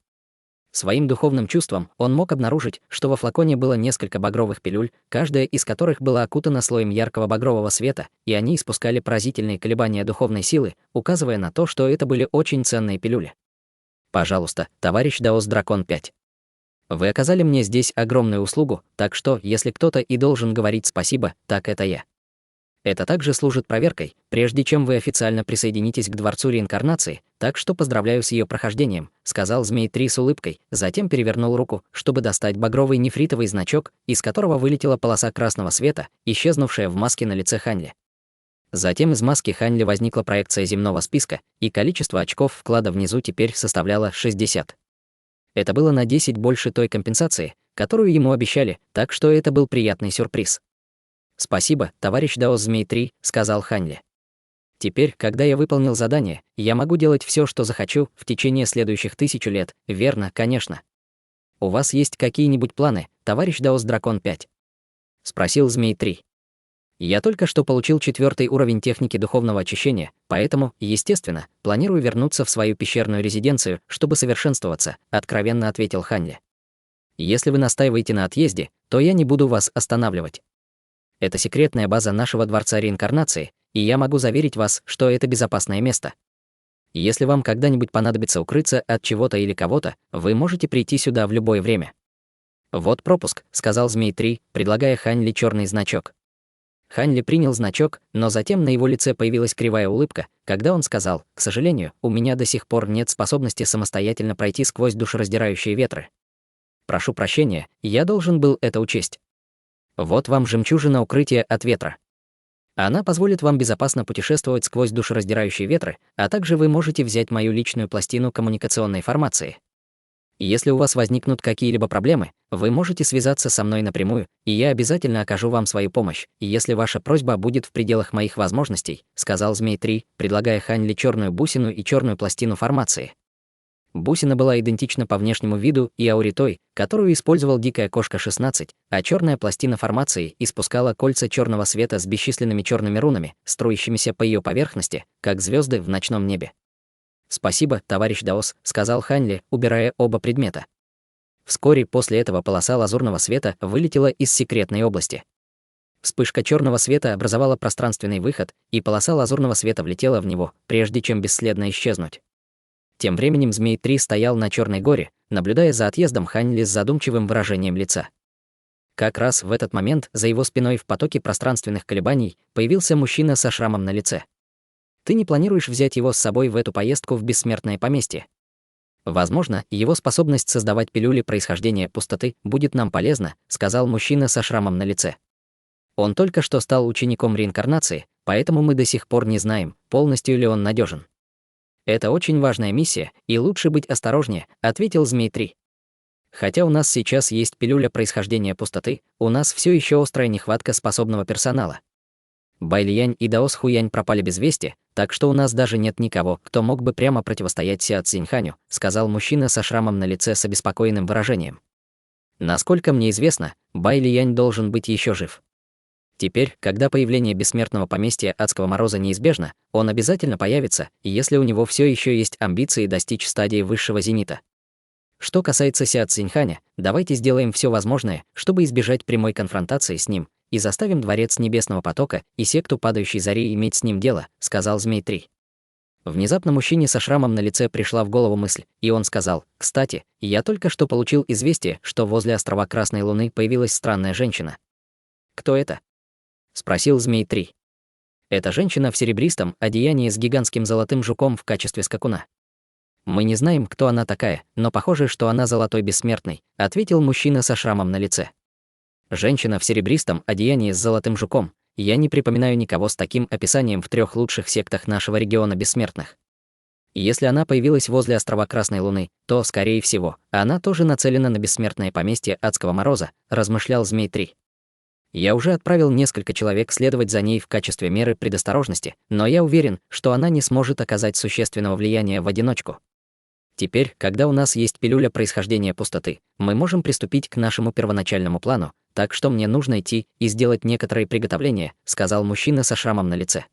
Своим духовным чувством он мог обнаружить, что во флаконе было несколько багровых пилюль, каждая из которых была окутана слоем яркого багрового света, и они испускали поразительные колебания духовной силы, указывая на то, что это были очень ценные пилюли. «Пожалуйста, товарищ Даос Дракон 5. Вы оказали мне здесь огромную услугу, так что, если кто-то и должен говорить спасибо, так это я. Это также служит проверкой, прежде чем вы официально присоединитесь к Дворцу Реинкарнации, так что поздравляю с ее прохождением», сказал Змей-3 с улыбкой, затем перевернул руку, чтобы достать багровый нефритовый значок, из которого вылетела полоса красного света, исчезнувшая в маске на лице Хань Ли. Затем из маски Хань Ли возникла проекция земного списка, и количество очков вклада внизу теперь составляло 60. Это было на 10 больше той компенсации, которую ему обещали, так что это был приятный сюрприз. «Спасибо, товарищ Даос Змей-3», сказал Хань Ли. «Теперь, когда я выполнил задание, я могу делать все, что захочу, в течение следующих 1000 лет, верно, конечно. У вас есть какие-нибудь планы, товарищ Даос Дракон 5?» спросил Змей-3. «Я только что получил 4-й уровень техники духовного очищения, поэтому, естественно, планирую вернуться в свою пещерную резиденцию, чтобы совершенствоваться», откровенно ответил Хань Ли. «Если вы настаиваете на отъезде, то я не буду вас останавливать. Это секретная база нашего Дворца Реинкарнации, и я могу заверить вас, что это безопасное место. Если вам когда-нибудь понадобится укрыться от чего-то или кого-то, вы можете прийти сюда в любое время». «Вот пропуск», сказал Змей-3, предлагая Хань Ли черный значок. Хань Ли принял значок, но затем на его лице появилась кривая улыбка, когда он сказал: «К сожалению, у меня до сих пор нет способности самостоятельно пройти сквозь душераздирающие ветры. Прошу прощения, я должен был это учесть. Вот вам жемчужина укрытия от ветра. Она позволит вам безопасно путешествовать сквозь душераздирающие ветры, а также вы можете взять мою личную пластину коммуникационной формации. Если у вас возникнут какие-либо проблемы, вы можете связаться со мной напрямую, и я обязательно окажу вам свою помощь, если ваша просьба будет в пределах моих возможностей», сказал Змей-3, предлагая Хань Ли черную бусину и черную пластину формации. Бусина была идентична по внешнему виду и ауре той, которую использовал дикая кошка 16, а черная пластина формации испускала кольца черного света с бесчисленными черными рунами, струящимися по ее поверхности, как звезды в ночном небе. «Спасибо, товарищ Даос», — сказал Хань Ли, убирая оба предмета. Вскоре после этого полоса лазурного света вылетела из секретной области. Вспышка черного света образовала пространственный выход, и полоса лазурного света влетела в него, прежде чем бесследно исчезнуть. Тем временем Змей-3 стоял на Черной горе, наблюдая за отъездом Хань Ли с задумчивым выражением лица. Как раз в этот момент за его спиной в потоке пространственных колебаний появился мужчина со шрамом на лице. «Ты не планируешь взять его с собой в эту поездку в бессмертное поместье? Возможно, его способность создавать пилюли происхождения пустоты будет нам полезна», — сказал мужчина со шрамом на лице. «Он только что стал учеником реинкарнации, поэтому мы до сих пор не знаем, полностью ли он надежен. «Это очень важная миссия, и лучше быть осторожнее», — ответил Змей-3. «Хотя у нас сейчас есть пилюля происхождения пустоты, у нас все еще острая нехватка способного персонала. Байлиянь и Даос Хуянь пропали без вести, так что у нас даже нет никого, кто мог бы прямо противостоять Сяо Цзиньханю», — сказал мужчина со шрамом на лице с обеспокоенным выражением. «Насколько мне известно, Байлиянь должен быть еще жив. Теперь, когда появление бессмертного поместья Адского Мороза неизбежно, он обязательно появится, если у него все еще есть амбиции достичь стадии высшего зенита. Что касается Сяо Цзиньханя, давайте сделаем все возможное, чтобы избежать прямой конфронтации с ним, и заставим Дворец Небесного Потока и секту Падающей Зари иметь с ним дело», — сказал Змей-3. Внезапно мужчине со шрамом на лице пришла в голову мысль, и он сказал: «Кстати, я только что получил известие, что возле острова Красной Луны появилась странная женщина». «Кто это?» — спросил Змей-3. «Это женщина в серебристом одеянии с гигантским золотым жуком в качестве скакуна. Мы не знаем, кто она такая, но похоже, что она золотой бессмертный», — ответил мужчина со шрамом на лице. «Женщина в серебристом одеянии с золотым жуком. Я не припоминаю никого с таким описанием в 3 лучших сектах нашего региона бессмертных. Если она появилась возле острова Красной Луны, то, скорее всего, она тоже нацелена на бессмертное поместье Адского Мороза», — размышлял Змей-3. «Я уже отправил несколько человек следовать за ней в качестве меры предосторожности, но я уверен, что она не сможет оказать существенного влияния в одиночку. Теперь, когда у нас есть пилюля происхождения пустоты, мы можем приступить к нашему первоначальному плану, так что мне нужно идти и сделать некоторые приготовления», — сказал мужчина со шрамом на лице.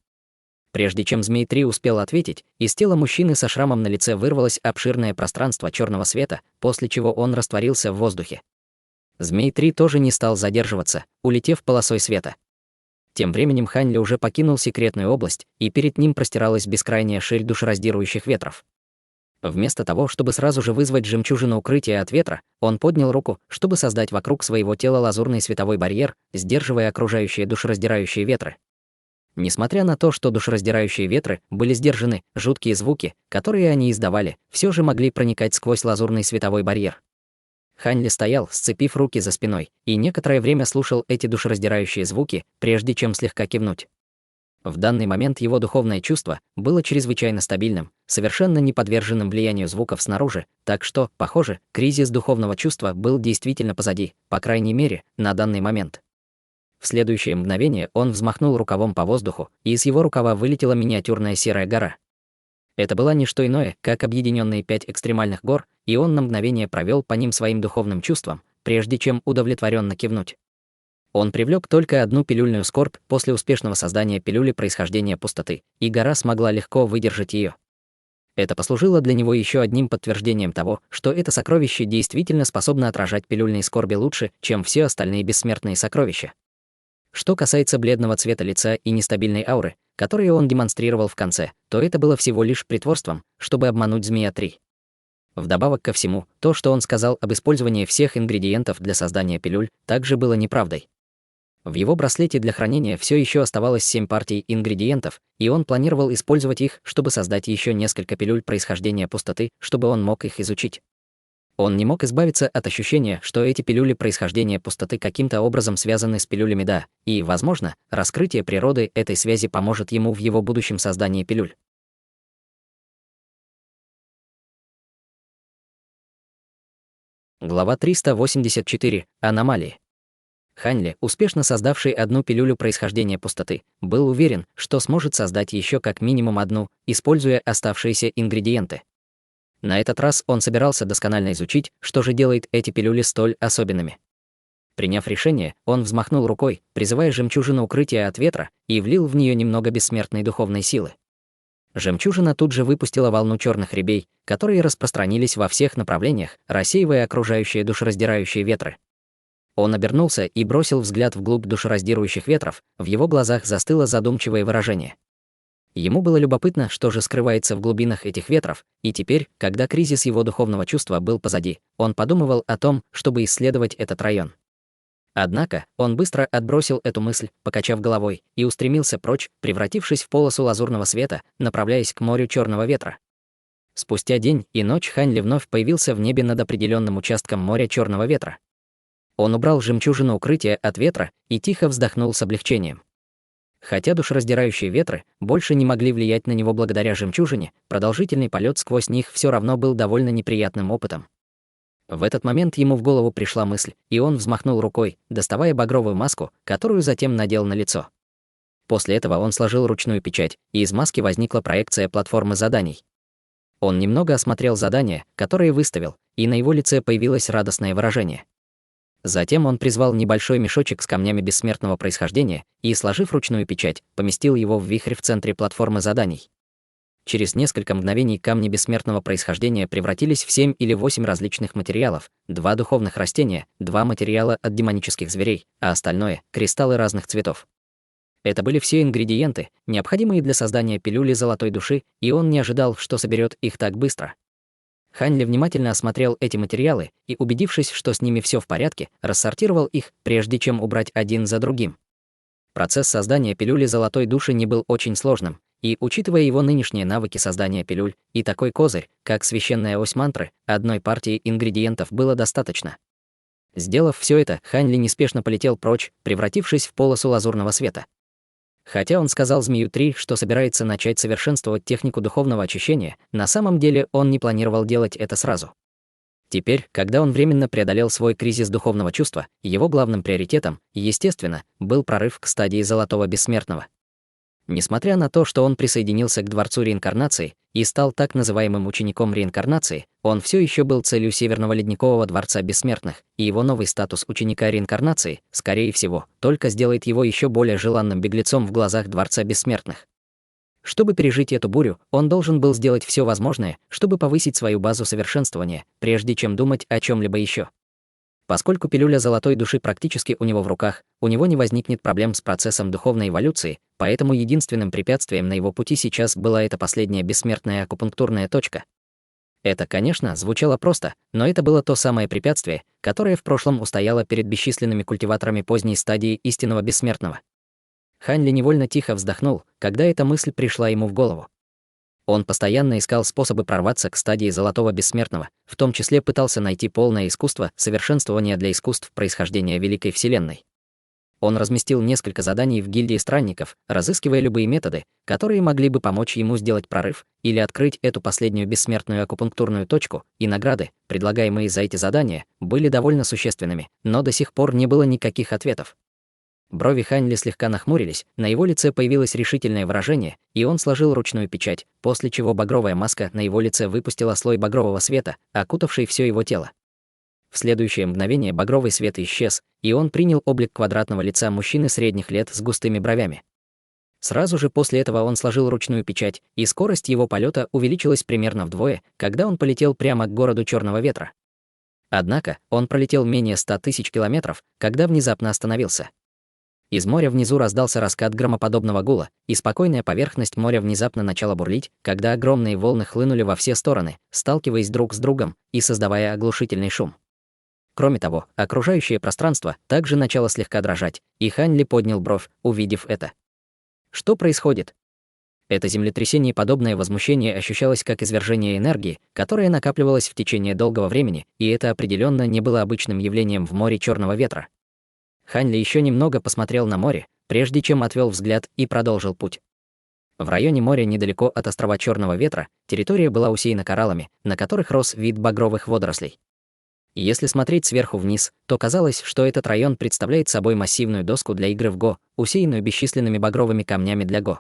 Прежде чем Змей-3 успел ответить, из тела мужчины со шрамом на лице вырвалось обширное пространство черного света, после чего он растворился в воздухе. Змей-3 тоже не стал задерживаться, улетев полосой света. Тем временем Хань Ли уже покинул секретную область, и перед ним простиралась бескрайняя ширь душераздирающих ветров. Вместо того, чтобы сразу же вызвать жемчужину укрытия от ветра, он поднял руку, чтобы создать вокруг своего тела лазурный световой барьер, сдерживая окружающие душераздирающие ветры. Несмотря на то, что душераздирающие ветры были сдержаны, жуткие звуки, которые они издавали, все же могли проникать сквозь лазурный световой барьер. Хань Ли стоял, сцепив руки за спиной, и некоторое время слушал эти душераздирающие звуки, прежде чем слегка кивнуть. В данный момент его духовное чувство было чрезвычайно стабильным, совершенно не подверженным влиянию звуков снаружи, так что, похоже, кризис духовного чувства был действительно позади, по крайней мере, на данный момент. В следующее мгновение он взмахнул рукавом по воздуху, и из его рукава вылетела миниатюрная серая гора. Это была не что иное, как объединенные 5 экстремальных гор, и он на мгновение провел по ним своим духовным чувством, прежде чем удовлетворенно кивнуть. Он привлек только одну пилюльную скорбь после успешного создания пилюли происхождения пустоты, и гора смогла легко выдержать ее. Это послужило для него еще одним подтверждением того, что это сокровище действительно способно отражать пилюльные скорби лучше, чем все остальные бессмертные сокровища. Что касается бледного цвета лица и нестабильной ауры, которые он демонстрировал в конце, то это было всего лишь притворством, чтобы обмануть Змея-3. Вдобавок ко всему, то, что он сказал об использовании всех ингредиентов для создания пилюль, также было неправдой. В его браслете для хранения все еще оставалось 7 партий ингредиентов, и он планировал использовать их, чтобы создать еще несколько пилюль происхождения пустоты, чтобы он мог их изучить. Он не мог избавиться от ощущения, что эти пилюли происхождения пустоты каким-то образом связаны с пилюлями Да, и, возможно, раскрытие природы этой связи поможет ему в его будущем создании пилюль. Глава 384. Аномалии. Хань Ли, успешно создавший одну пилюлю происхождения пустоты, был уверен, что сможет создать еще как минимум одну, используя оставшиеся ингредиенты. На этот раз он собирался досконально изучить, что же делает эти пилюли столь особенными. Приняв решение, он взмахнул рукой, призывая жемчужину укрытия от ветра, и влил в нее немного бессмертной духовной силы. Жемчужина тут же выпустила волну черных рябей, которые распространились во всех направлениях, рассеивая окружающие душераздирающие ветры. Он обернулся и бросил взгляд вглубь душераздирающих ветров, в его глазах застыло задумчивое выражение. Ему было любопытно, что же скрывается в глубинах этих ветров, и теперь, когда кризис его духовного чувства был позади, он подумывал о том, чтобы исследовать этот район. Однако он быстро отбросил эту мысль, покачав головой, и устремился прочь, превратившись в полосу лазурного света, направляясь к морю черного ветра. Спустя день и ночь Хань Ли вновь появился в небе над определенным участком моря черного ветра. Он убрал жемчужину укрытия от ветра и тихо вздохнул с облегчением. Хотя душераздирающие ветры больше не могли влиять на него благодаря жемчужине, продолжительный полет сквозь них все равно был довольно неприятным опытом. В этот момент ему в голову пришла мысль, и он взмахнул рукой, доставая багровую маску, которую затем надел на лицо. После этого он сложил ручную печать, и из маски возникла проекция платформы заданий. Он немного осмотрел задания, которые выставил, и на его лице появилось радостное выражение. Затем он призвал небольшой мешочек с камнями бессмертного происхождения и, сложив ручную печать, поместил его в вихрь в центре платформы заданий. Через несколько мгновений камни бессмертного происхождения превратились в 7 или 8 различных материалов, 2 духовных растения, 2 материала от демонических зверей, а остальное — кристаллы разных цветов. Это были все ингредиенты, необходимые для создания пилюли золотой души, и он не ожидал, что соберет их так быстро. Хань Ли внимательно осмотрел эти материалы и, убедившись, что с ними все в порядке, рассортировал их, прежде чем убрать один за другим. Процесс создания пилюли золотой души не был очень сложным, и, учитывая его нынешние навыки создания пилюль и такой козырь, как священная ось мантры, одной партии ингредиентов было достаточно. Сделав все это, Хань Ли неспешно полетел прочь, превратившись в полосу лазурного света. Хотя он сказал Змею 3, что собирается начать совершенствовать технику духовного очищения, на самом деле он не планировал делать это сразу. Теперь, когда он временно преодолел свой кризис духовного чувства, его главным приоритетом, естественно, был прорыв к стадии Золотого Бессмертного. Несмотря на то, что он присоединился к Дворцу Реинкарнации и стал так называемым учеником реинкарнации, он все еще был целью Северного Ледникового Дворца Бессмертных, и его новый статус ученика реинкарнации, скорее всего, только сделает его еще более желанным беглецом в глазах Дворца Бессмертных. Чтобы пережить эту бурю, он должен был сделать все возможное, чтобы повысить свою базу совершенствования, прежде чем думать о чем-либо еще. Поскольку пилюля золотой души практически у него в руках, у него не возникнет проблем с процессом духовной эволюции, поэтому единственным препятствием на его пути сейчас была эта последняя бессмертная акупунктурная точка. Это, конечно, звучало просто, но это было то самое препятствие, которое в прошлом устояло перед бесчисленными культиваторами поздней стадии истинного бессмертного. Хань Ли невольно тихо вздохнул, когда эта мысль пришла ему в голову. Он постоянно искал способы прорваться к стадии Золотого Бессмертного, в том числе пытался найти полное искусство совершенствования для искусств происхождения Великой Вселенной. Он разместил несколько заданий в гильдии странников, разыскивая любые методы, которые могли бы помочь ему сделать прорыв или открыть эту последнюю бессмертную акупунктурную точку, и награды, предлагаемые за эти задания, были довольно существенными, но до сих пор не было никаких ответов. Брови Хань Ли слегка нахмурились, на его лице появилось решительное выражение, и он сложил ручную печать, после чего багровая маска на его лице выпустила слой багрового света, окутавший все его тело. В следующее мгновение багровый свет исчез, и он принял облик квадратного лица мужчины средних лет с густыми бровями. Сразу же после этого он сложил ручную печать, и скорость его полета увеличилась примерно вдвое, когда он полетел прямо к городу Черного Ветра. Однако он пролетел менее 100 тысяч километров, когда внезапно остановился. Из моря внизу раздался раскат громоподобного гула, и спокойная поверхность моря внезапно начала бурлить, когда огромные волны хлынули во все стороны, сталкиваясь друг с другом и создавая оглушительный шум. Кроме того, окружающее пространство также начало слегка дрожать, и Хань Ли поднял бровь, увидев это. Что происходит? Это землетрясение, подобное возмущение ощущалось как извержение энергии, которая накапливалась в течение долгого времени, и это определенно не было обычным явлением в море Черного Ветра. Хань Ли еще немного посмотрел на море, прежде чем отвел взгляд и продолжил путь. В районе моря недалеко от острова Черного Ветра территория была усеяна кораллами, на которых рос вид багровых водорослей. И если смотреть сверху вниз, то казалось, что этот район представляет собой массивную доску для игры в Го, усеянную бесчисленными багровыми камнями для Го.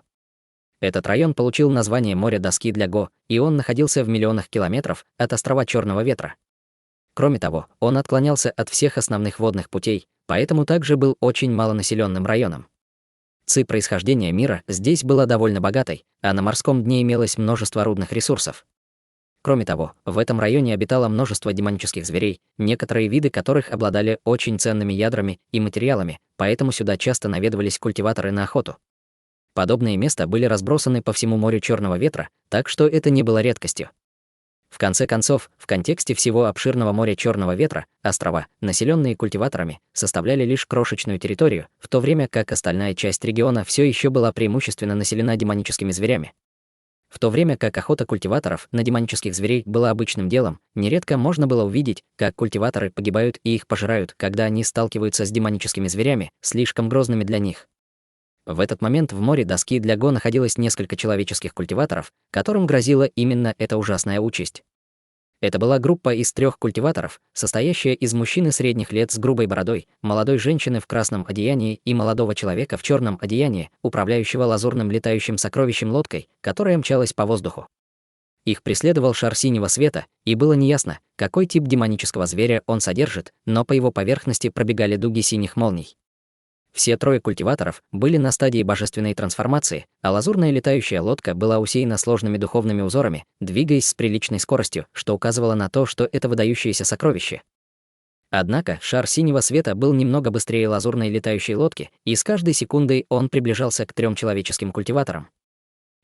Этот район получил название «Море доски для Го», и он находился в миллионах километров от острова Черного ветра. Кроме того, он отклонялся от всех основных водных путей, поэтому также был очень малонаселенным районом. Происхождения мира здесь была довольно богатой, а на морском дне имелось множество рудных ресурсов. Кроме того, в этом районе обитало множество демонических зверей, некоторые виды которых обладали очень ценными ядрами и материалами, поэтому сюда часто наведывались культиваторы на охоту. Подобные места были разбросаны по всему морю Черного ветра, так что это не было редкостью. В конце концов, в контексте всего обширного моря Черного ветра, острова, населенные культиваторами, составляли лишь крошечную территорию, в то время как остальная часть региона все еще была преимущественно населена демоническими зверями. В то время как охота культиваторов на демонических зверей была обычным делом, нередко можно было увидеть, как культиваторы погибают и их пожирают, когда они сталкиваются с демоническими зверями, слишком грозными для них. В этот момент в море доски для Го находилось несколько человеческих культиваторов, которым грозила именно эта ужасная участь. Это была группа из 3 культиваторов, состоящая из мужчины средних лет с грубой бородой, молодой женщины в красном одеянии и молодого человека в черном одеянии, управляющего лазурным летающим сокровищем лодкой, которая мчалась по воздуху. Их преследовал шар синего света, и было неясно, какой тип демонического зверя он содержит, но по его поверхности пробегали дуги синих молний. Все 3 культиваторов были на стадии божественной трансформации, а лазурная летающая лодка была усеяна сложными духовными узорами, двигаясь с приличной скоростью, что указывало на то, что это выдающееся сокровище. Однако шар синего света был немного быстрее лазурной летающей лодки, и с каждой секундой он приближался к 3 человеческим культиваторам.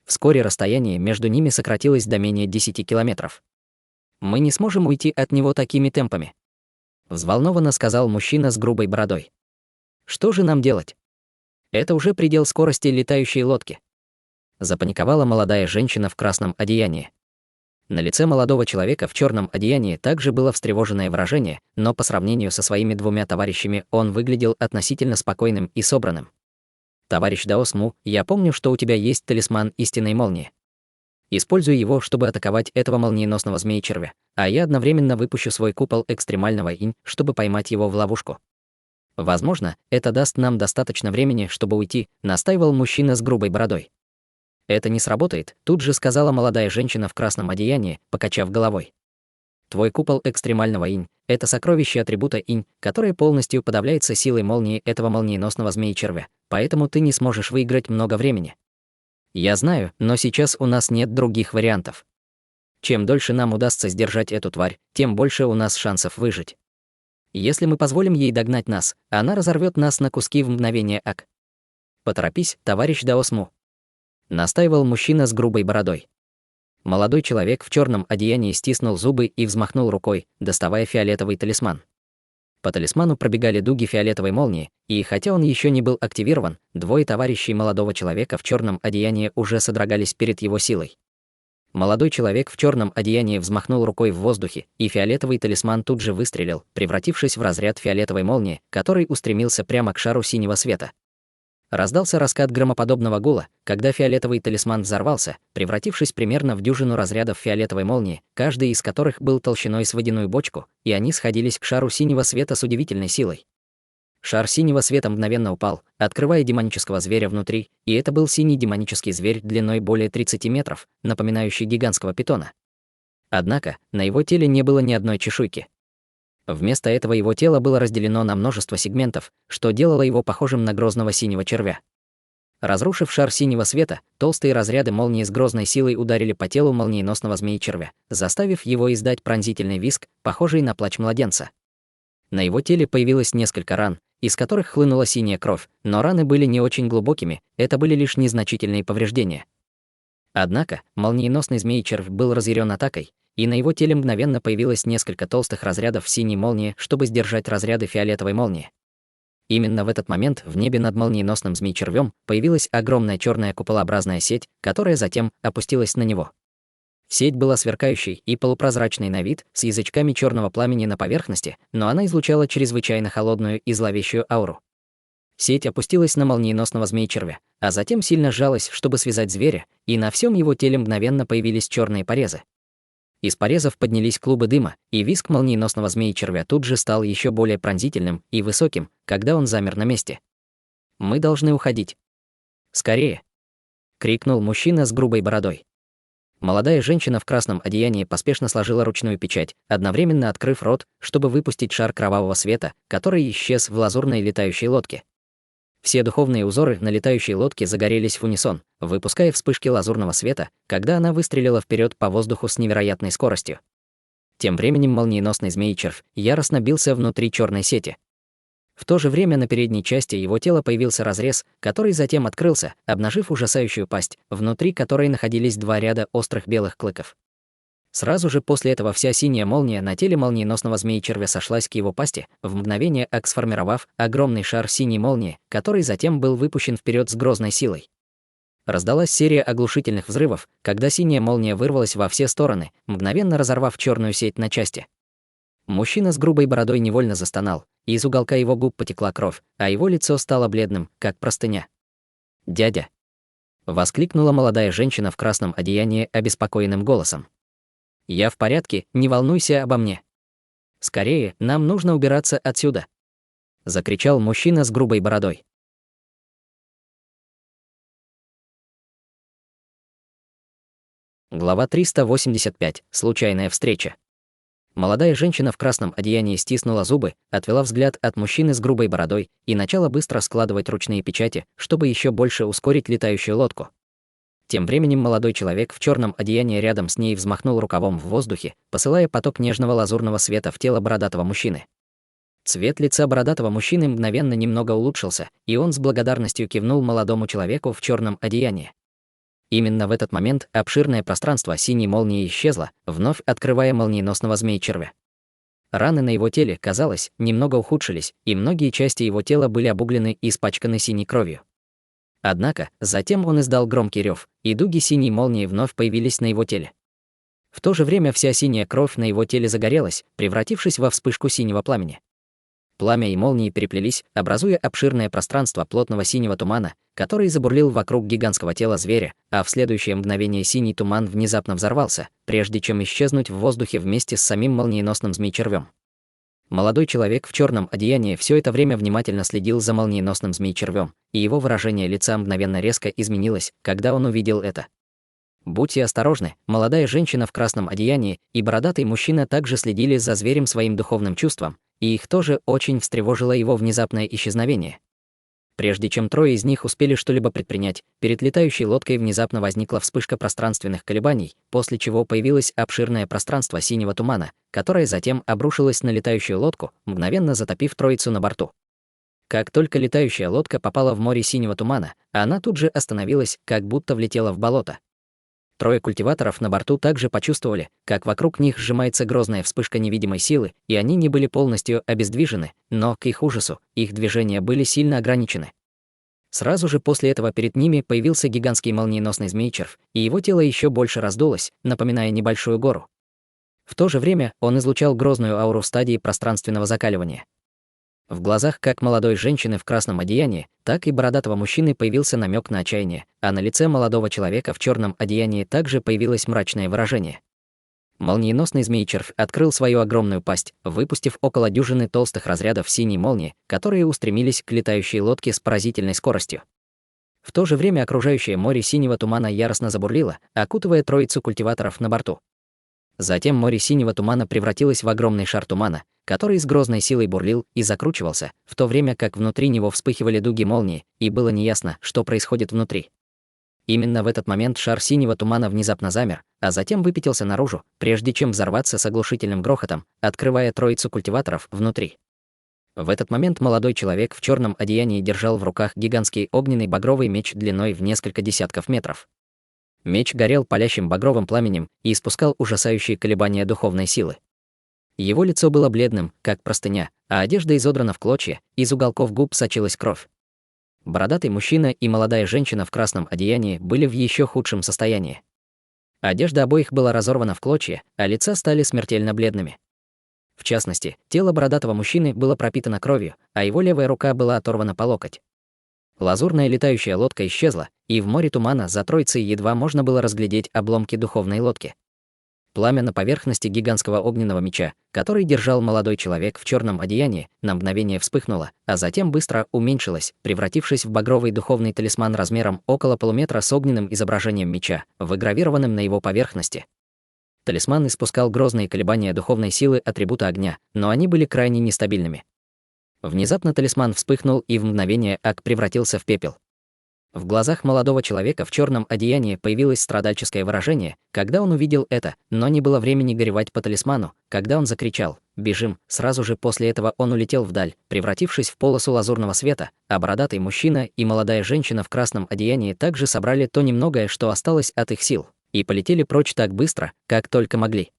Вскоре расстояние между ними сократилось до менее 10 километров. «Мы не сможем уйти от него такими темпами», — взволнованно сказал мужчина с грубой бородой. «Что же нам делать? Это уже предел скорости летающей лодки», — запаниковала молодая женщина в красном одеянии. На лице молодого человека в черном одеянии также было встревоженное выражение, но по сравнению со своими 2 товарищами он выглядел относительно спокойным и собранным. «Товарищ Даосму, я помню, что у тебя есть талисман истинной молнии. Используй его, чтобы атаковать этого молниеносного змеи-червя, а я одновременно выпущу свой купол экстремального инь, чтобы поймать его в ловушку. Возможно, это даст нам достаточно времени, чтобы уйти», — настаивал мужчина с грубой бородой. «Это не сработает», — тут же сказала молодая женщина в красном одеянии, покачав головой. «Твой купол экстремального инь — это сокровище атрибута инь, которое полностью подавляется силой молнии этого молниеносного змеи-червя, поэтому ты не сможешь выиграть много времени. Я знаю, но сейчас у нас нет других вариантов. Чем дольше нам удастся сдержать эту тварь, тем больше у нас шансов выжить. Если мы позволим ей догнать нас, она разорвет нас на куски в мгновение ока. Поторопись, товарищ Даосму», — настаивал мужчина с грубой бородой. Молодой человек в черном одеянии стиснул зубы и взмахнул рукой, доставая фиолетовый талисман. По талисману пробегали дуги фиолетовой молнии, и хотя он еще не был активирован, 2 товарищей молодого человека в черном одеянии уже содрогались перед его силой. Молодой человек в черном одеянии взмахнул рукой в воздухе, и фиолетовый талисман тут же выстрелил, превратившись в разряд фиолетовой молнии, который устремился прямо к шару синего света. Раздался раскат громоподобного гула, когда фиолетовый талисман взорвался, превратившись примерно в дюжину разрядов фиолетовой молнии, каждый из которых был толщиной с водяную бочку, и они сходились к шару синего света с удивительной силой. Шар синего света мгновенно упал, открывая демонического зверя внутри, и это был синий демонический зверь длиной более 30 метров, напоминающий гигантского питона. Однако на его теле не было ни одной чешуйки. Вместо этого его тело было разделено на множество сегментов, что делало его похожим на грозного синего червя. Разрушив шар синего света, толстые разряды молнии с грозной силой ударили по телу молниеносного змеи-червя, заставив его издать пронзительный визг, похожий на плач младенца. На его теле появилось несколько ран, из которых хлынула синяя кровь, но раны были не очень глубокими, это были лишь незначительные повреждения. Однако молниеносный змей-червь был разъярен атакой, и на его теле мгновенно появилось несколько толстых разрядов синей молнии, чтобы сдержать разряды фиолетовой молнии. Именно в этот момент в небе над молниеносным змей-червем появилась огромная черная куполообразная сеть, которая затем опустилась на него. Сеть была сверкающей и полупрозрачной на вид, с язычками черного пламени на поверхности, но она излучала чрезвычайно холодную и зловещую ауру. Сеть опустилась на молниеносного змей-червя, а затем сильно сжалась, чтобы связать зверя, и на всем его теле мгновенно появились черные порезы. Из порезов поднялись клубы дыма, и визг молниеносного змеи-червя тут же стал еще более пронзительным и высоким, когда он замер на месте. «Мы должны уходить. Скорее!» крикнул мужчина с грубой бородой. Молодая женщина в красном одеянии поспешно сложила ручную печать, одновременно открыв рот, чтобы выпустить шар кровавого света, который исчез в лазурной летающей лодке. Все духовные узоры на летающей лодке загорелись в унисон, выпуская вспышки лазурного света, когда она выстрелила вперед по воздуху с невероятной скоростью. Тем временем молниеносный змей-червь яростно бился внутри черной сети. В то же время на передней части его тела появился разрез, который затем открылся, обнажив ужасающую пасть, внутри которой находились 2 ряда острых белых клыков. Сразу же после этого вся синяя молния на теле молниеносного змеи-червя сошлась к его пасти, в мгновение ока сформировав огромный шар синей молнии, который затем был выпущен вперед с грозной силой. Раздалась серия оглушительных взрывов, когда синяя молния вырвалась во все стороны, мгновенно разорвав черную сеть на части. Мужчина с грубой бородой невольно застонал, и из уголка его губ потекла кровь, а его лицо стало бледным, как простыня. «Дядя!» — воскликнула молодая женщина в красном одеянии обеспокоенным голосом. «Я в порядке, не волнуйся обо мне. Скорее, нам нужно убираться отсюда!» — закричал мужчина с грубой бородой. Глава 385. Случайная встреча. Молодая женщина в красном одеянии стиснула зубы, отвела взгляд от мужчины с грубой бородой и начала быстро складывать ручные печати, чтобы еще больше ускорить летающую лодку. Тем временем молодой человек в черном одеянии рядом с ней взмахнул рукавом в воздухе, посылая поток нежного лазурного света в тело бородатого мужчины. Цвет лица бородатого мужчины мгновенно немного улучшился, и он с благодарностью кивнул молодому человеку в черном одеянии. Именно в этот момент обширное пространство синей молнии исчезло, вновь открывая молниеносного змей-червя. Раны на его теле, казалось, немного ухудшились, и многие части его тела были обуглены и испачканы синей кровью. Однако, затем он издал громкий рев, и дуги синей молнии вновь появились на его теле. В то же время вся синяя кровь на его теле загорелась, превратившись во вспышку синего пламени. Пламя и молнии переплелись, образуя обширное пространство плотного синего тумана, который забурлил вокруг гигантского тела зверя, а в следующее мгновение синий туман внезапно взорвался, прежде чем исчезнуть в воздухе вместе с самим молниеносным змей-червем. Молодой человек в черном одеянии все это время внимательно следил за молниеносным змей-червем, и его выражение лица мгновенно резко изменилось, когда он увидел это. Будьте осторожны, молодая женщина в красном одеянии и бородатый мужчина также следили за зверем своим духовным чувством, и их тоже очень встревожило его внезапное исчезновение. Прежде чем трое из них успели что-либо предпринять, перед летающей лодкой внезапно возникла вспышка пространственных колебаний, после чего появилось обширное пространство синего тумана, которое затем обрушилось на летающую лодку, мгновенно затопив троицу на борту. Как только летающая лодка попала в море синего тумана, она тут же остановилась, как будто влетела в болото. Трое культиваторов на борту также почувствовали, как вокруг них сжимается грозная вспышка невидимой силы, и они не были полностью обездвижены, но, к их ужасу, их движения были сильно ограничены. Сразу же после этого перед ними появился гигантский молниеносный змей-червь, и его тело еще больше раздулось, напоминая небольшую гору. В то же время он излучал грозную ауру в стадии пространственного закаливания. В глазах как молодой женщины в красном одеянии, так и бородатого мужчины появился намек на отчаяние, а на лице молодого человека в черном одеянии также появилось мрачное выражение. Молниеносный змей-червь открыл свою огромную пасть, выпустив около дюжины толстых разрядов синей молнии, которые устремились к летающей лодке с поразительной скоростью. В то же время окружающее море синего тумана яростно забурлило, окутывая троицу культиваторов на борту. Затем море синего тумана превратилось в огромный шар тумана, который с грозной силой бурлил и закручивался, в то время как внутри него вспыхивали дуги молнии, и было неясно, что происходит внутри. Именно в этот момент шар синего тумана внезапно замер, а затем выпятился наружу, прежде чем взорваться с оглушительным грохотом, открывая троицу культиваторов внутри. В этот момент молодой человек в черном одеянии держал в руках гигантский огненный багровый меч длиной в несколько десятков метров. Меч горел палящим багровым пламенем и испускал ужасающие колебания духовной силы. Его лицо было бледным, как простыня, а одежда изодрана в клочья, из уголков губ сочилась кровь. Бородатый мужчина и молодая женщина в красном одеянии были в еще худшем состоянии. Одежда обоих была разорвана в клочья, а лица стали смертельно бледными. В частности, тело бородатого мужчины было пропитано кровью, а его левая рука была оторвана по локоть. Лазурная летающая лодка исчезла, и в море тумана за троицей едва можно было разглядеть обломки духовной лодки. Пламя на поверхности гигантского огненного меча, который держал молодой человек в черном одеянии, на мгновение вспыхнуло, а затем быстро уменьшилось, превратившись в багровый духовный талисман размером около полуметра с огненным изображением меча, выгравированным на его поверхности. Талисман испускал грозные колебания духовной силы атрибута огня, но они были крайне нестабильными. Внезапно талисман вспыхнул и в мгновение Ак превратился в пепел. В глазах молодого человека в черном одеянии появилось страдальческое выражение, когда он увидел это, но не было времени горевать по талисману, когда он закричал «Бежим!». Сразу же после этого он улетел вдаль, превратившись в полосу лазурного света, а бородатый мужчина и молодая женщина в красном одеянии также собрали то немногое, что осталось от их сил, и полетели прочь так быстро, как только могли.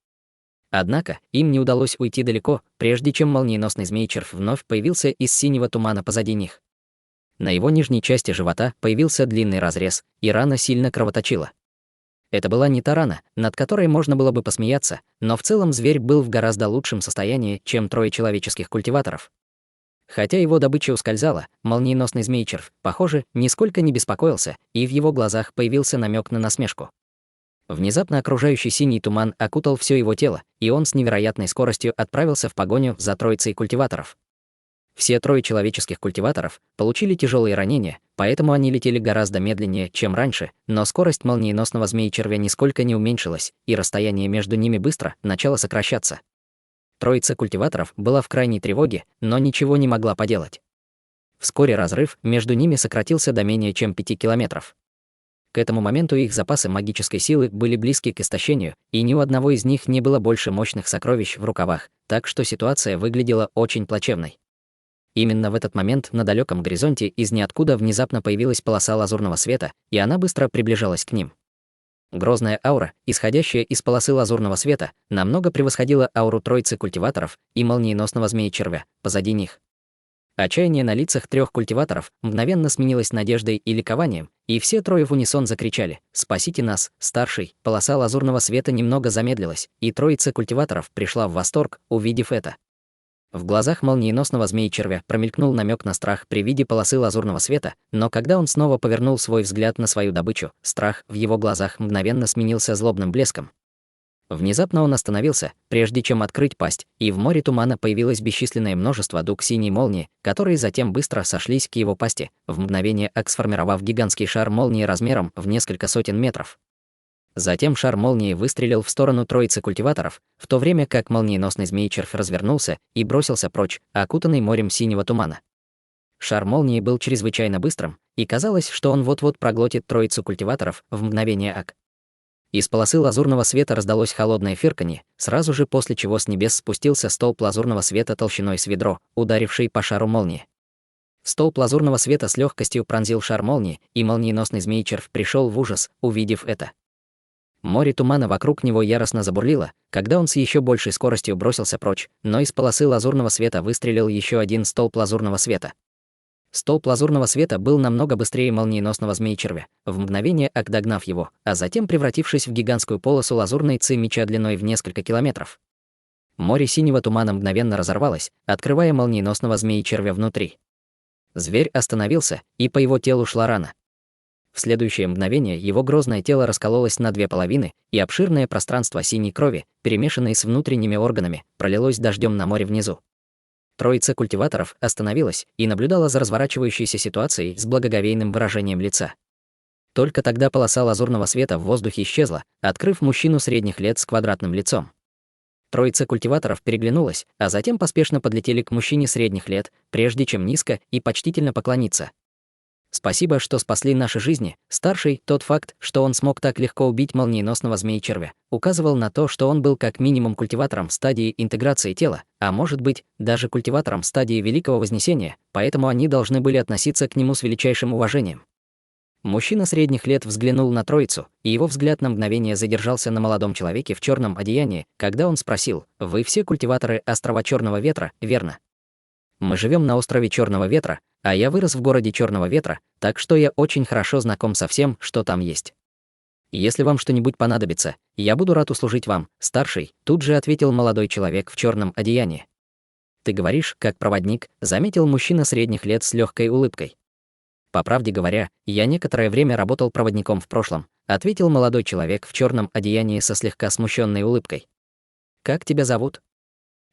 Однако им не удалось уйти далеко, прежде чем молниеносный змей-червь вновь появился из синего тумана позади них. На его нижней части живота появился длинный разрез, и рана сильно кровоточила. Это была не та рана, над которой можно было бы посмеяться, но в целом зверь был в гораздо лучшем состоянии, чем 3 человеческих культиваторов. Хотя его добыча ускользала, молниеносный змей-червь, похоже, нисколько не беспокоился, и в его глазах появился намек на насмешку. Внезапно окружающий синий туман окутал все его тело, и он с невероятной скоростью отправился в погоню за троицей культиваторов. Все 3 человеческих культиваторов получили тяжелые ранения, поэтому они летели гораздо медленнее, чем раньше, но скорость молниеносного змеи-червя нисколько не уменьшилась, и расстояние между ними быстро начало сокращаться. Троица культиваторов была в крайней тревоге, но ничего не могла поделать. Вскоре разрыв между ними сократился до менее чем 5 километров. К этому моменту их запасы магической силы были близки к истощению, и ни у одного из них не было больше мощных сокровищ в рукавах, так что ситуация выглядела очень плачевной. Именно в этот момент на далеком горизонте из ниоткуда внезапно появилась полоса лазурного света, и она быстро приближалась к ним. Грозная аура, исходящая из полосы лазурного света, намного превосходила ауру троицы культиваторов и молниеносного змея-червя позади них. Отчаяние на лицах 3 культиваторов мгновенно сменилось надеждой и ликованием, и все 3 в унисон закричали «Спасите нас, старший!». Полоса лазурного света немного замедлилась, и троица культиваторов пришла в восторг, увидев это. В глазах молниеносного змеи-червя промелькнул намек на страх при виде полосы лазурного света, но когда он снова повернул свой взгляд на свою добычу, страх в его глазах мгновенно сменился злобным блеском. Внезапно он остановился, прежде чем открыть пасть, и в море тумана появилось бесчисленное множество дуг синей молнии, которые затем быстро сошлись к его пасти, в мгновение Ак сформировав гигантский шар молнии размером в несколько сотен метров. Затем шар молнии выстрелил в сторону троицы культиваторов, в то время как молниеносный змей-червь развернулся и бросился прочь, окутанный морем синего тумана. Шар молнии был чрезвычайно быстрым, и казалось, что он вот-вот проглотит троицу культиваторов в мгновение Ак. Из полосы лазурного света раздалось холодное фырканье, сразу же после чего с небес спустился столб лазурного света толщиной с ведро, ударивший по шару молнии. Столб лазурного света с легкостью пронзил шар молнии, и молниеносный змей-червь пришел в ужас, увидев это. Море тумана вокруг него яростно забурлило, когда он с еще большей скоростью бросился прочь, но из полосы лазурного света выстрелил еще один столб лазурного света. Столб лазурного света был намного быстрее молниеносного змеи-червя, в мгновение Ак догнав его, а затем превратившись в гигантскую полосу лазурной ци меча длиной в несколько километров. Море синего тумана мгновенно разорвалось, открывая молниеносного змеи-червя внутри. Зверь остановился, и по его телу шла рана. В следующее мгновение его грозное тело раскололось на 2 половины, и обширное пространство синей крови, перемешанной с внутренними органами, пролилось дождем на море внизу. Троица культиваторов остановилась и наблюдала за разворачивающейся ситуацией с благоговейным выражением лица. Только тогда полоса лазурного света в воздухе исчезла, открыв мужчину средних лет с квадратным лицом. Троица культиваторов переглянулась, а затем поспешно подлетели к мужчине средних лет, прежде чем низко и почтительно поклониться. «Спасибо, что спасли наши жизни, старший». Тот факт, что он смог так легко убить молниеносного змеи-червя, указывал на то, что он был как минимум культиватором стадии интеграции тела, а может быть, даже культиватором стадии Великого Вознесения, поэтому они должны были относиться к нему с величайшим уважением. Мужчина средних лет взглянул на троицу, и его взгляд на мгновение задержался на молодом человеке в черном одеянии, когда он спросил: «Вы все культиваторы острова Черного Ветра, верно?» «Мы живем на острове Черного Ветра, а я вырос в городе Черного Ветра, так что я очень хорошо знаком со всем, что там есть. Если вам что-нибудь понадобится, я буду рад услужить вам, старший», тут же ответил молодой человек в черном одеянии. «Ты говоришь, как проводник», заметил мужчина средних лет с легкой улыбкой. По правде говоря, я некоторое время работал проводником в прошлом, ответил молодой человек в черном одеянии со слегка смущенной улыбкой. Как тебя зовут?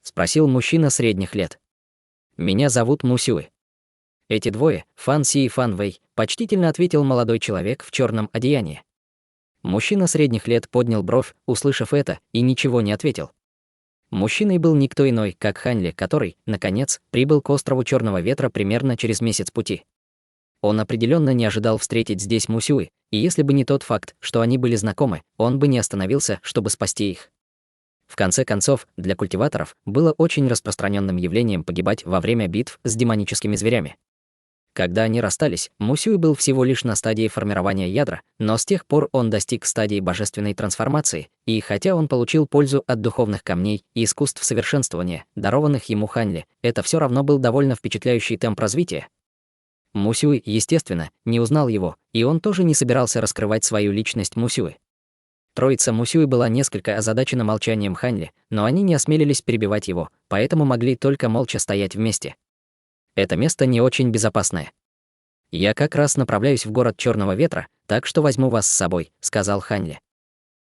Спросил мужчина средних лет. Меня зовут Мусюи. Эти двое, Фан Си и Фан Вэй, почтительно ответил молодой человек в черном одеянии. Мужчина средних лет поднял бровь, услышав это, и ничего не ответил. Мужчиной был никто иной, как Хань Ли, который, наконец, прибыл к острову Черного Ветра примерно через месяц пути. Он определенно не ожидал встретить здесь Мусюи, и если бы не тот факт, что они были знакомы, он бы не остановился, чтобы спасти их. В конце концов, для культиваторов было очень распространенным явлением погибать во время битв с демоническими зверями. Когда они расстались, Мусюи был всего лишь на стадии формирования ядра, но с тех пор он достиг стадии божественной трансформации, и хотя он получил пользу от духовных камней и искусств совершенствования, дарованных ему Хань Ли, это все равно был довольно впечатляющий темп развития. Мусюи, естественно, не узнал его, и он тоже не собирался раскрывать свою личность Мусюи. Троица Мусюи была несколько озадачена молчанием Хань Ли, но они не осмелились перебивать его, поэтому могли только молча стоять вместе. Это место не очень безопасное. «Я как раз направляюсь в город Черного Ветра, так что возьму вас с собой», — сказал Хань Ли.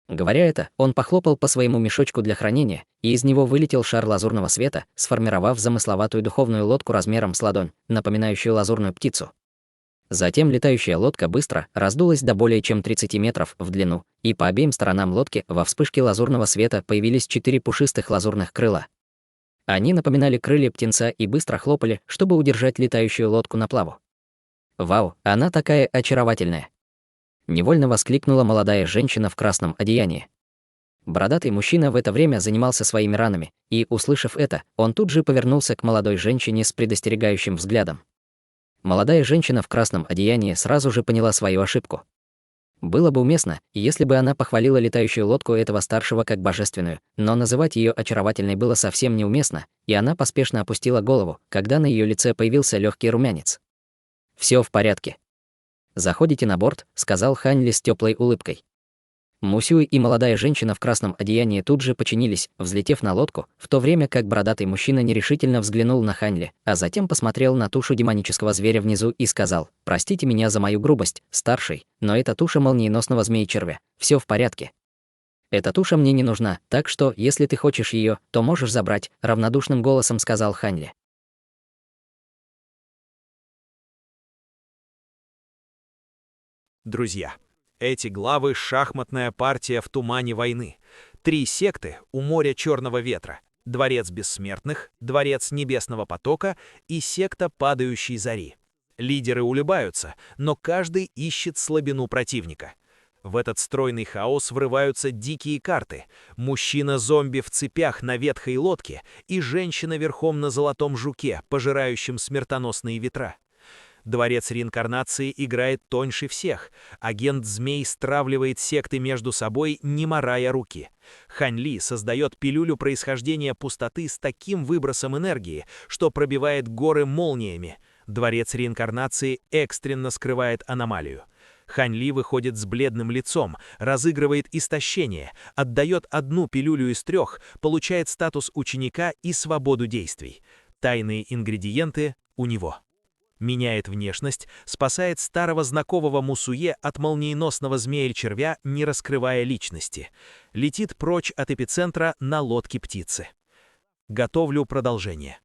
Говоря это, он похлопал по своему мешочку для хранения, и из него вылетел шар лазурного света, сформировав замысловатую духовную лодку размером с ладонь, напоминающую лазурную птицу. Затем летающая лодка быстро раздулась до более чем 30 метров в длину, и по обеим сторонам лодки во вспышке лазурного света появились 4 пушистых лазурных крыла. Они напоминали крылья птенца и быстро хлопали, чтобы удержать летающую лодку на плаву. «Вау, она такая очаровательная!» Невольно воскликнула молодая женщина в красном одеянии. Бородатый мужчина в это время занимался своими ранами, и, услышав это, он тут же повернулся к молодой женщине с предостерегающим взглядом. Молодая женщина в красном одеянии сразу же поняла свою ошибку. Было бы уместно, если бы она похвалила летающую лодку этого старшего как божественную, но называть ее очаровательной было совсем неуместно, и она поспешно опустила голову, когда на ее лице появился легкий румянец. «Все в порядке. Заходите на борт», — сказал Хань Ли с теплой улыбкой. Мусюи и молодая женщина в красном одеянии тут же подчинились, взлетев на лодку, в то время как бородатый мужчина нерешительно взглянул на Хань Ли, а затем посмотрел на тушу демонического зверя внизу и сказал: «Простите меня за мою грубость, старший, но это туша молниеносного змеи-червя. Все в порядке. Эта туша мне не нужна, так что, если ты хочешь ее, то можешь забрать», — равнодушным голосом сказал Хань Ли. Друзья, эти главы — шахматная партия в тумане войны. 3 секты у моря Черного Ветра: Дворец Бессмертных, Дворец Небесного Потока и секта Падающей Зари. Лидеры улыбаются, но каждый ищет слабину противника. В этот стройный хаос врываются дикие карты: мужчина-зомби в цепях на ветхой лодке и женщина верхом на золотом жуке, пожирающем смертоносные ветра. Дворец реинкарнации играет тоньше всех. Агент Змей стравливает секты между собой, не морая руки. Хань Ли создает пилюлю происхождения пустоты с таким выбросом энергии, что пробивает горы молниями. Дворец реинкарнации экстренно скрывает аномалию. Хань Ли выходит с бледным лицом, разыгрывает истощение, отдает 1 пилюлю из 3, получает статус ученика и свободу действий. Тайные ингредиенты у него. Меняет внешность, спасает старого знакомого Мусуе от молниеносного змея-червя, не раскрывая личности. Летит прочь от эпицентра на лодке птицы. Готовлю продолжение.